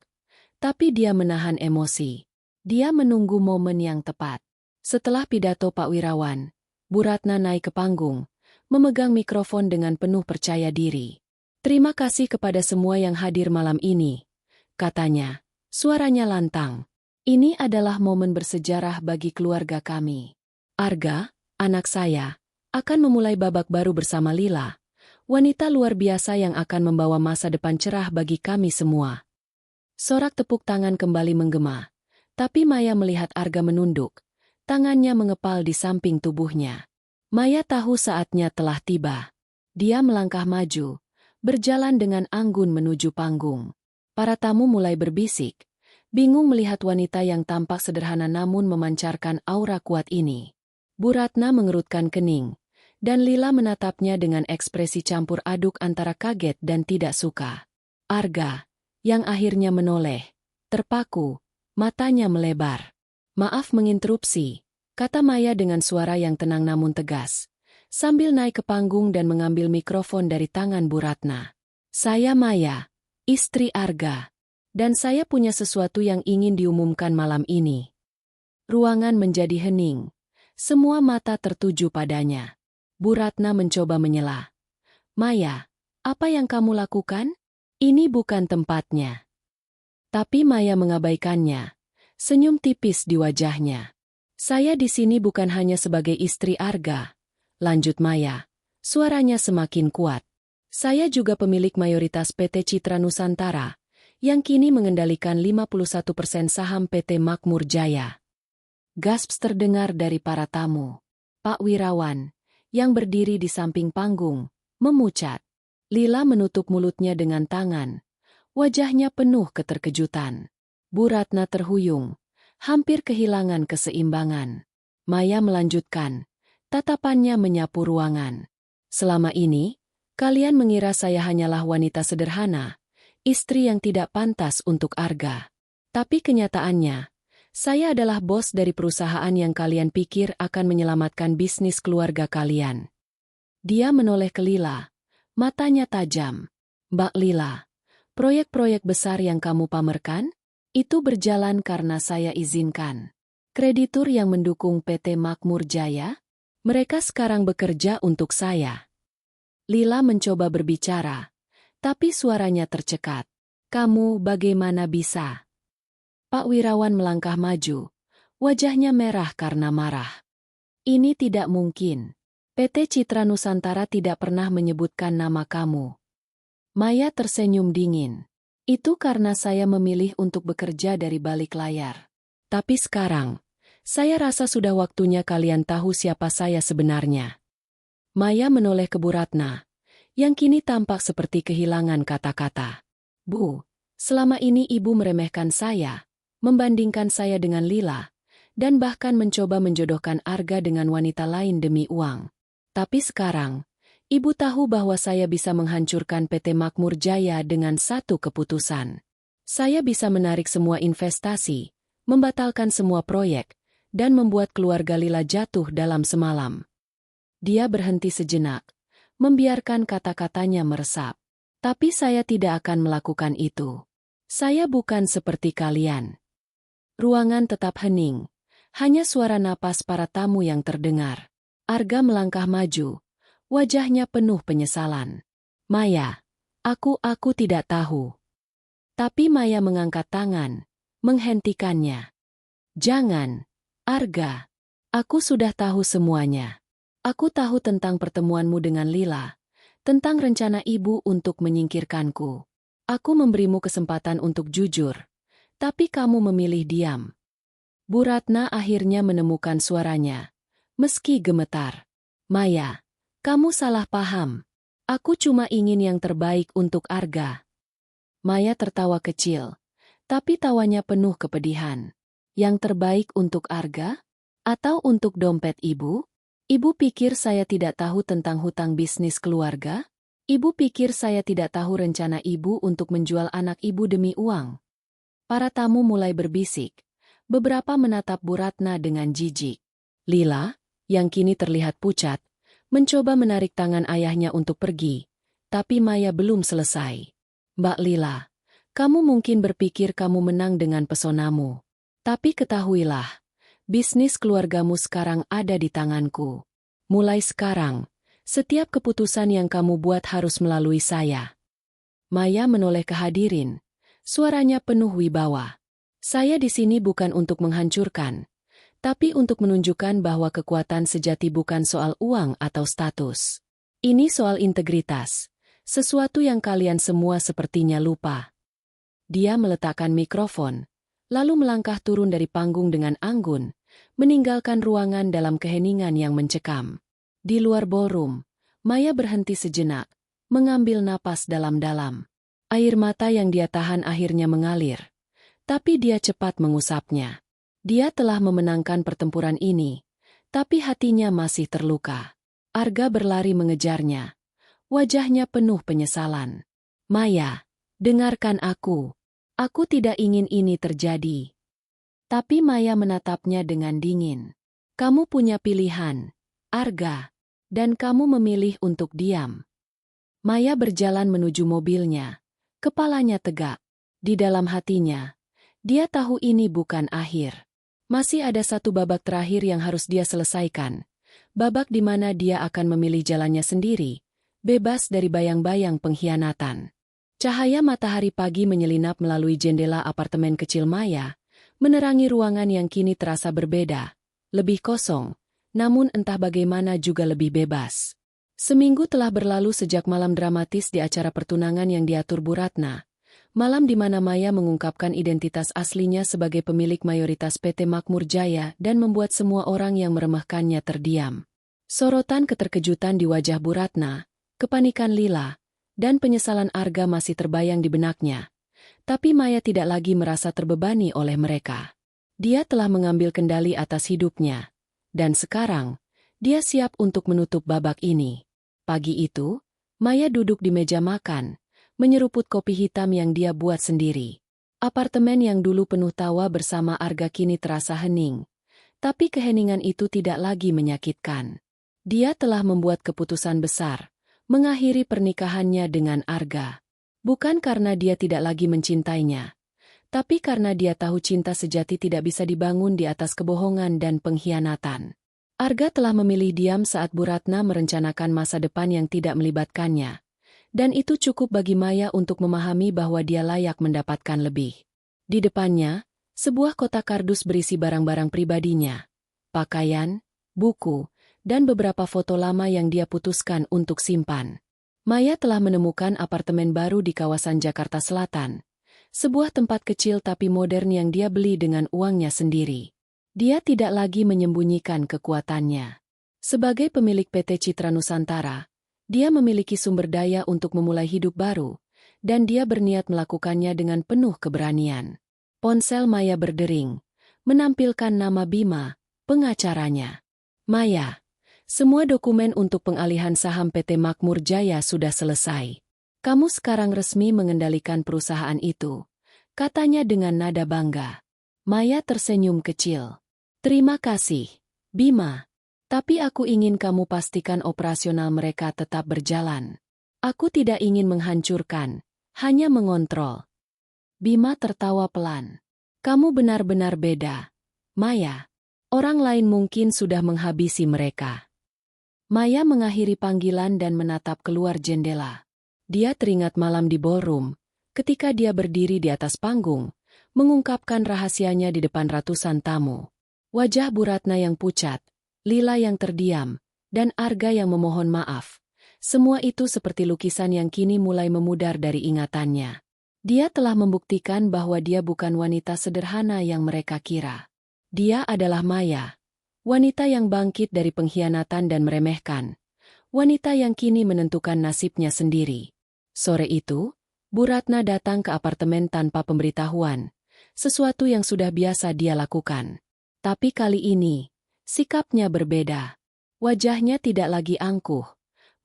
tapi dia menahan emosi. Dia menunggu momen yang tepat. Setelah pidato Pak Wirawan, Bu Ratna naik ke panggung, memegang mikrofon dengan penuh percaya diri. Terima kasih kepada semua yang hadir malam ini, katanya, suaranya lantang. Ini adalah momen bersejarah bagi keluarga kami. Arga, anak saya, akan memulai babak baru bersama Lila, wanita luar biasa yang akan membawa masa depan cerah bagi kami semua. Sorak tepuk tangan kembali menggema, tapi Maya melihat Arga menunduk, tangannya mengepal di samping tubuhnya. Maya tahu saatnya telah tiba. Dia melangkah maju, berjalan dengan anggun menuju panggung. Para tamu mulai berbisik, bingung melihat wanita yang tampak sederhana namun memancarkan aura kuat ini. Bu Ratna mengerutkan kening, dan Lila menatapnya dengan ekspresi campur aduk antara kaget dan tidak suka. Arga, yang akhirnya menoleh, terpaku, matanya melebar. Maaf menginterupsi, kata Maya dengan suara yang tenang namun tegas, sambil naik ke panggung dan mengambil mikrofon dari tangan Bu Ratna. Saya Maya, istri Arga, dan saya punya sesuatu yang ingin diumumkan malam ini. Ruangan menjadi hening, semua mata tertuju padanya. Bu Ratna mencoba menyela. Maya, apa yang kamu lakukan? Ini bukan tempatnya. Tapi Maya mengabaikannya, senyum tipis di wajahnya. Saya di sini bukan hanya sebagai istri Arga, lanjut Maya, suaranya semakin kuat. Saya juga pemilik mayoritas PT Citra Nusantara, yang kini mengendalikan 51% saham PT Makmur Jaya. Gasps terdengar dari para tamu. Pak Wirawan, yang berdiri di samping panggung, memucat. Lila menutup mulutnya dengan tangan. Wajahnya penuh keterkejutan. Bu Ratna terhuyung, hampir kehilangan keseimbangan. Maya melanjutkan. Tatapannya menyapu ruangan. Selama ini, kalian mengira saya hanyalah wanita sederhana, istri yang tidak pantas untuk Arga. Tapi kenyataannya, saya adalah bos dari perusahaan yang kalian pikir akan menyelamatkan bisnis keluarga kalian. Dia menoleh ke Lila, matanya tajam. Mbak Lila, proyek-proyek besar yang kamu pamerkan, itu berjalan karena saya izinkan. Kreditur yang mendukung PT Makmur Jaya, mereka sekarang bekerja untuk saya. Lila mencoba berbicara, tapi suaranya tercekat. Kamu bagaimana bisa? Pak Wirawan melangkah maju, wajahnya merah karena marah. Ini tidak mungkin. PT Citra Nusantara tidak pernah menyebutkan nama kamu. Maya tersenyum dingin. Itu karena saya memilih untuk bekerja dari balik layar. Tapi sekarang, saya rasa sudah waktunya kalian tahu siapa saya sebenarnya. Maya menoleh ke Bu Ratna, yang kini tampak seperti kehilangan kata-kata. Bu, selama ini ibu meremehkan saya, membandingkan saya dengan Lila, dan bahkan mencoba menjodohkan Arga dengan wanita lain demi uang. Tapi sekarang, ibu tahu bahwa saya bisa menghancurkan PT Makmur Jaya dengan satu keputusan. Saya bisa menarik semua investasi, membatalkan semua proyek, dan membuat keluarga Lila jatuh dalam semalam. Dia berhenti sejenak, membiarkan kata-katanya meresap. Tapi saya tidak akan melakukan itu. Saya bukan seperti kalian. Ruangan tetap hening. Hanya suara napas para tamu yang terdengar. Arga melangkah maju. Wajahnya penuh penyesalan. Maya, aku tidak tahu. Tapi Maya mengangkat tangan, menghentikannya. Jangan, Arga. Aku sudah tahu semuanya. Aku tahu tentang pertemuanmu dengan Lila, tentang rencana ibu untuk menyingkirkanku. Aku memberimu kesempatan untuk jujur, tapi kamu memilih diam. Bu Ratna akhirnya menemukan suaranya, meski gemetar. Maya, kamu salah paham. Aku cuma ingin yang terbaik untuk Arga. Maya tertawa kecil, tapi tawanya penuh kepedihan. Yang terbaik untuk Arga? Atau untuk dompet ibu? Ibu pikir saya tidak tahu tentang hutang bisnis keluarga? Ibu pikir saya tidak tahu rencana ibu untuk menjual anak ibu demi uang? Para tamu mulai berbisik. Beberapa menatap Bu Ratna dengan jijik. Lila, yang kini terlihat pucat, mencoba menarik tangan ayahnya untuk pergi. Tapi Maya belum selesai. Mbak Lila, kamu mungkin berpikir kamu menang dengan pesonamu. Tapi ketahuilah, bisnis keluargamu sekarang ada di tanganku. Mulai sekarang, setiap keputusan yang kamu buat harus melalui saya. Maya menoleh ke hadirin. Suaranya penuh wibawa. Saya di sini bukan untuk menghancurkan, tapi untuk menunjukkan bahwa kekuatan sejati bukan soal uang atau status. Ini soal integritas, sesuatu yang kalian semua sepertinya lupa. Dia meletakkan mikrofon, lalu melangkah turun dari panggung dengan anggun, meninggalkan ruangan dalam keheningan yang mencekam. Di luar ballroom, Maya berhenti sejenak, mengambil napas dalam-dalam. Air mata yang dia tahan akhirnya mengalir, tapi dia cepat mengusapnya. Dia telah memenangkan pertempuran ini, tapi hatinya masih terluka. Arga berlari mengejarnya. Wajahnya penuh penyesalan. Maya, dengarkan aku. Aku tidak ingin ini terjadi. Tapi Maya menatapnya dengan dingin. Kamu punya pilihan, Arga, dan kamu memilih untuk diam. Maya berjalan menuju mobilnya. Kepalanya tegak. Di dalam hatinya, dia tahu ini bukan akhir. Masih ada satu babak terakhir yang harus dia selesaikan. Babak di mana dia akan memilih jalannya sendiri, bebas dari bayang-bayang pengkhianatan. Cahaya matahari pagi menyelinap melalui jendela apartemen kecil Maya, menerangi ruangan yang kini terasa berbeda, lebih kosong, namun entah bagaimana juga lebih bebas. Seminggu telah berlalu sejak malam dramatis di acara pertunangan yang diatur Bu Ratna, malam di mana Maya mengungkapkan identitas aslinya sebagai pemilik mayoritas PT Makmur Jaya dan membuat semua orang yang meremehkannya terdiam. Sorotan keterkejutan di wajah Bu Ratna, kepanikan Lila, dan penyesalan Arga masih terbayang di benaknya. Tapi Maya tidak lagi merasa terbebani oleh mereka. Dia telah mengambil kendali atas hidupnya. Dan sekarang, dia siap untuk menutup babak ini. Pagi itu, Maya duduk di meja makan, menyeruput kopi hitam yang dia buat sendiri. Apartemen yang dulu penuh tawa bersama Arga kini terasa hening. Tapi keheningan itu tidak lagi menyakitkan. Dia telah membuat keputusan besar, mengakhiri pernikahannya dengan Arga. Bukan karena dia tidak lagi mencintainya, tapi karena dia tahu cinta sejati tidak bisa dibangun di atas kebohongan dan pengkhianatan. Arga telah memilih diam saat Bu Ratna merencanakan masa depan yang tidak melibatkannya. Dan itu cukup bagi Maya untuk memahami bahwa dia layak mendapatkan lebih. Di depannya, sebuah kotak kardus berisi barang-barang pribadinya, pakaian, buku, dan beberapa foto lama yang dia putuskan untuk simpan. Maya telah menemukan apartemen baru di kawasan Jakarta Selatan. Sebuah tempat kecil tapi modern yang dia beli dengan uangnya sendiri. Dia tidak lagi menyembunyikan kekuatannya. Sebagai pemilik PT Citra Nusantara, dia memiliki sumber daya untuk memulai hidup baru, dan dia berniat melakukannya dengan penuh keberanian. Ponsel Maya berdering, menampilkan nama Bima, pengacaranya. Maya, semua dokumen untuk pengalihan saham PT Makmur Jaya sudah selesai. Kamu sekarang resmi mengendalikan perusahaan itu, katanya dengan nada bangga. Maya tersenyum kecil. Terima kasih, Bima. Tapi aku ingin kamu pastikan operasional mereka tetap berjalan. Aku tidak ingin menghancurkan, hanya mengontrol. Bima tertawa pelan. Kamu benar-benar beda, Maya. Orang lain mungkin sudah menghabisi mereka. Maya mengakhiri panggilan dan menatap keluar jendela. Dia teringat malam di ballroom, ketika dia berdiri di atas panggung, mengungkapkan rahasianya di depan ratusan tamu. Wajah Bu Ratna yang pucat, Lila yang terdiam, dan Arga yang memohon maaf. Semua itu seperti lukisan yang kini mulai memudar dari ingatannya. Dia telah membuktikan bahwa dia bukan wanita sederhana yang mereka kira. Dia adalah Maya, wanita yang bangkit dari pengkhianatan dan meremehkan. Wanita yang kini menentukan nasibnya sendiri. Sore itu, Bu Ratna datang ke apartemen tanpa pemberitahuan, sesuatu yang sudah biasa dia lakukan. Tapi kali ini, sikapnya berbeda. Wajahnya tidak lagi angkuh,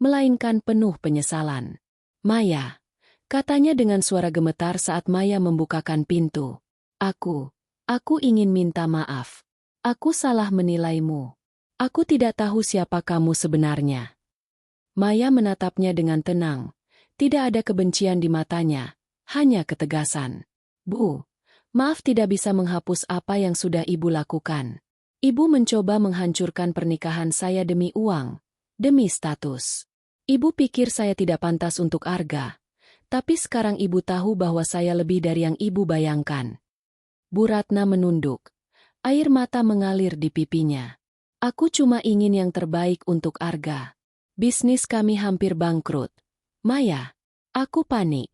melainkan penuh penyesalan. Maya, katanya dengan suara gemetar saat Maya membukakan pintu. Aku ingin minta maaf. Aku salah menilaimu. Aku tidak tahu siapa kamu sebenarnya. Maya menatapnya dengan tenang. Tidak ada kebencian di matanya, hanya ketegasan. Bu, maaf tidak bisa menghapus apa yang sudah Ibu lakukan. Ibu mencoba menghancurkan pernikahan saya demi uang, demi status. Ibu pikir saya tidak pantas untuk Arga, tapi sekarang Ibu tahu bahwa saya lebih dari yang Ibu bayangkan. Bu Ratna menunduk. Air mata mengalir di pipinya. Aku cuma ingin yang terbaik untuk Arga. Bisnis kami hampir bangkrut. Maya, aku panik.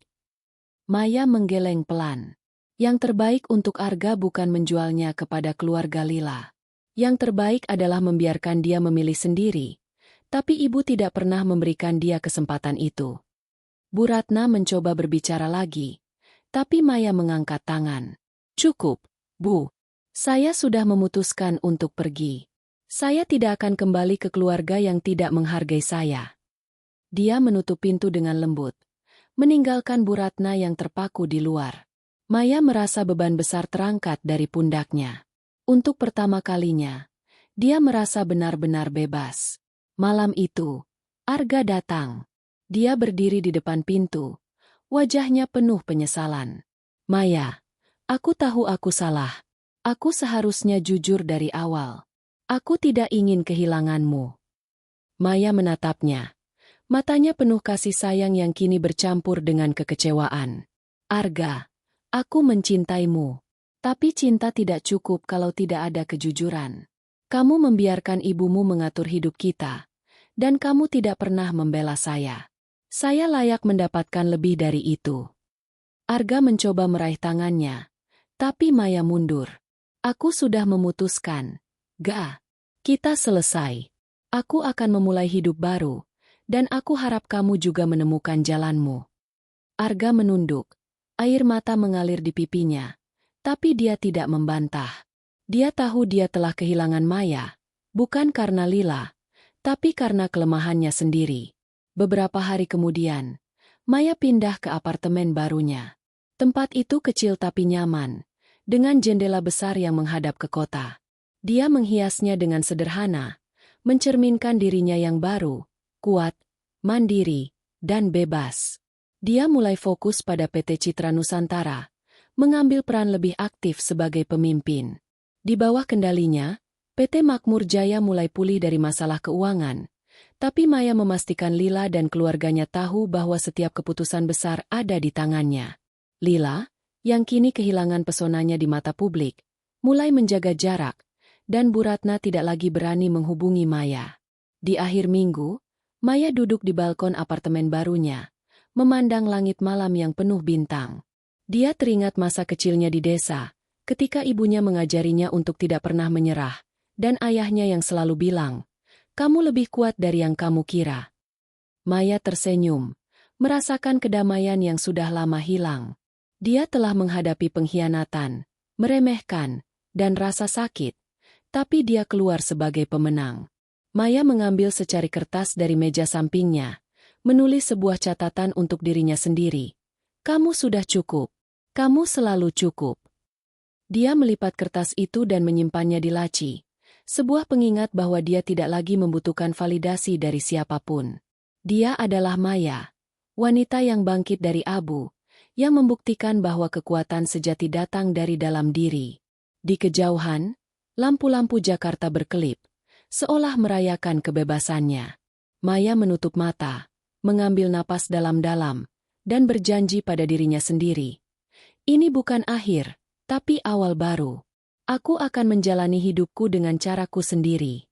Maya menggeleng pelan. Yang terbaik untuk Arga bukan menjualnya kepada keluarga Lila. Yang terbaik adalah membiarkan dia memilih sendiri. Tapi Ibu tidak pernah memberikan dia kesempatan itu. Bu Ratna mencoba berbicara lagi. Tapi Maya mengangkat tangan. Cukup, Bu. Saya sudah memutuskan untuk pergi. Saya tidak akan kembali ke keluarga yang tidak menghargai saya. Dia menutup pintu dengan lembut, meninggalkan Bu Ratna yang terpaku di luar. Maya merasa beban besar terangkat dari pundaknya. Untuk pertama kalinya, dia merasa benar-benar bebas. Malam itu, Arga datang. Dia berdiri di depan pintu, wajahnya penuh penyesalan. Maya, aku tahu aku salah. Aku seharusnya jujur dari awal. Aku tidak ingin kehilanganmu. Maya menatapnya. Matanya penuh kasih sayang yang kini bercampur dengan kekecewaan. Arga, aku mencintaimu. Tapi cinta tidak cukup kalau tidak ada kejujuran. Kamu membiarkan ibumu mengatur hidup kita. Dan kamu tidak pernah membela saya. Saya layak mendapatkan lebih dari itu. Arga mencoba meraih tangannya. Tapi Maya mundur. Aku sudah memutuskan. Ga, kita selesai. Aku akan memulai hidup baru. Dan aku harap kamu juga menemukan jalanmu. Arga menunduk. Air mata mengalir di pipinya. Tapi dia tidak membantah. Dia tahu dia telah kehilangan Maya. Bukan karena Lila. Tapi karena kelemahannya sendiri. Beberapa hari kemudian, Maya pindah ke apartemen barunya. Tempat itu kecil tapi nyaman. Dengan jendela besar yang menghadap ke kota. Dia menghiasnya dengan sederhana. Mencerminkan dirinya yang baru. Kuat, mandiri, dan bebas. Dia mulai fokus pada PT Citra Nusantara, mengambil peran lebih aktif sebagai pemimpin. Di bawah kendalinya, PT Makmur Jaya mulai pulih dari masalah keuangan, tapi Maya memastikan Lila dan keluarganya tahu bahwa setiap keputusan besar ada di tangannya. Lila, yang kini kehilangan pesonanya di mata publik, mulai menjaga jarak, dan Bu Ratna tidak lagi berani menghubungi Maya. Di akhir minggu, Maya duduk di balkon apartemen barunya, memandang langit malam yang penuh bintang. Dia teringat masa kecilnya di desa, ketika ibunya mengajarinya untuk tidak pernah menyerah, dan ayahnya yang selalu bilang, Kamu lebih kuat dari yang kamu kira. Maya tersenyum, merasakan kedamaian yang sudah lama hilang. Dia telah menghadapi pengkhianatan, meremehkan, dan rasa sakit, tapi dia keluar sebagai pemenang. Maya mengambil secari kertas dari meja sampingnya, menulis sebuah catatan untuk dirinya sendiri. Kamu sudah cukup. Kamu selalu cukup. Dia melipat kertas itu dan menyimpannya di laci. Sebuah pengingat bahwa dia tidak lagi membutuhkan validasi dari siapapun. Dia adalah Maya, wanita yang bangkit dari abu, yang membuktikan bahwa kekuatan sejati datang dari dalam diri. Di kejauhan, lampu-lampu Jakarta berkelip, seolah merayakan kebebasannya. Maya menutup mata, mengambil napas dalam-dalam, dan berjanji pada dirinya sendiri. Ini bukan akhir, tapi awal baru. Aku akan menjalani hidupku dengan caraku sendiri.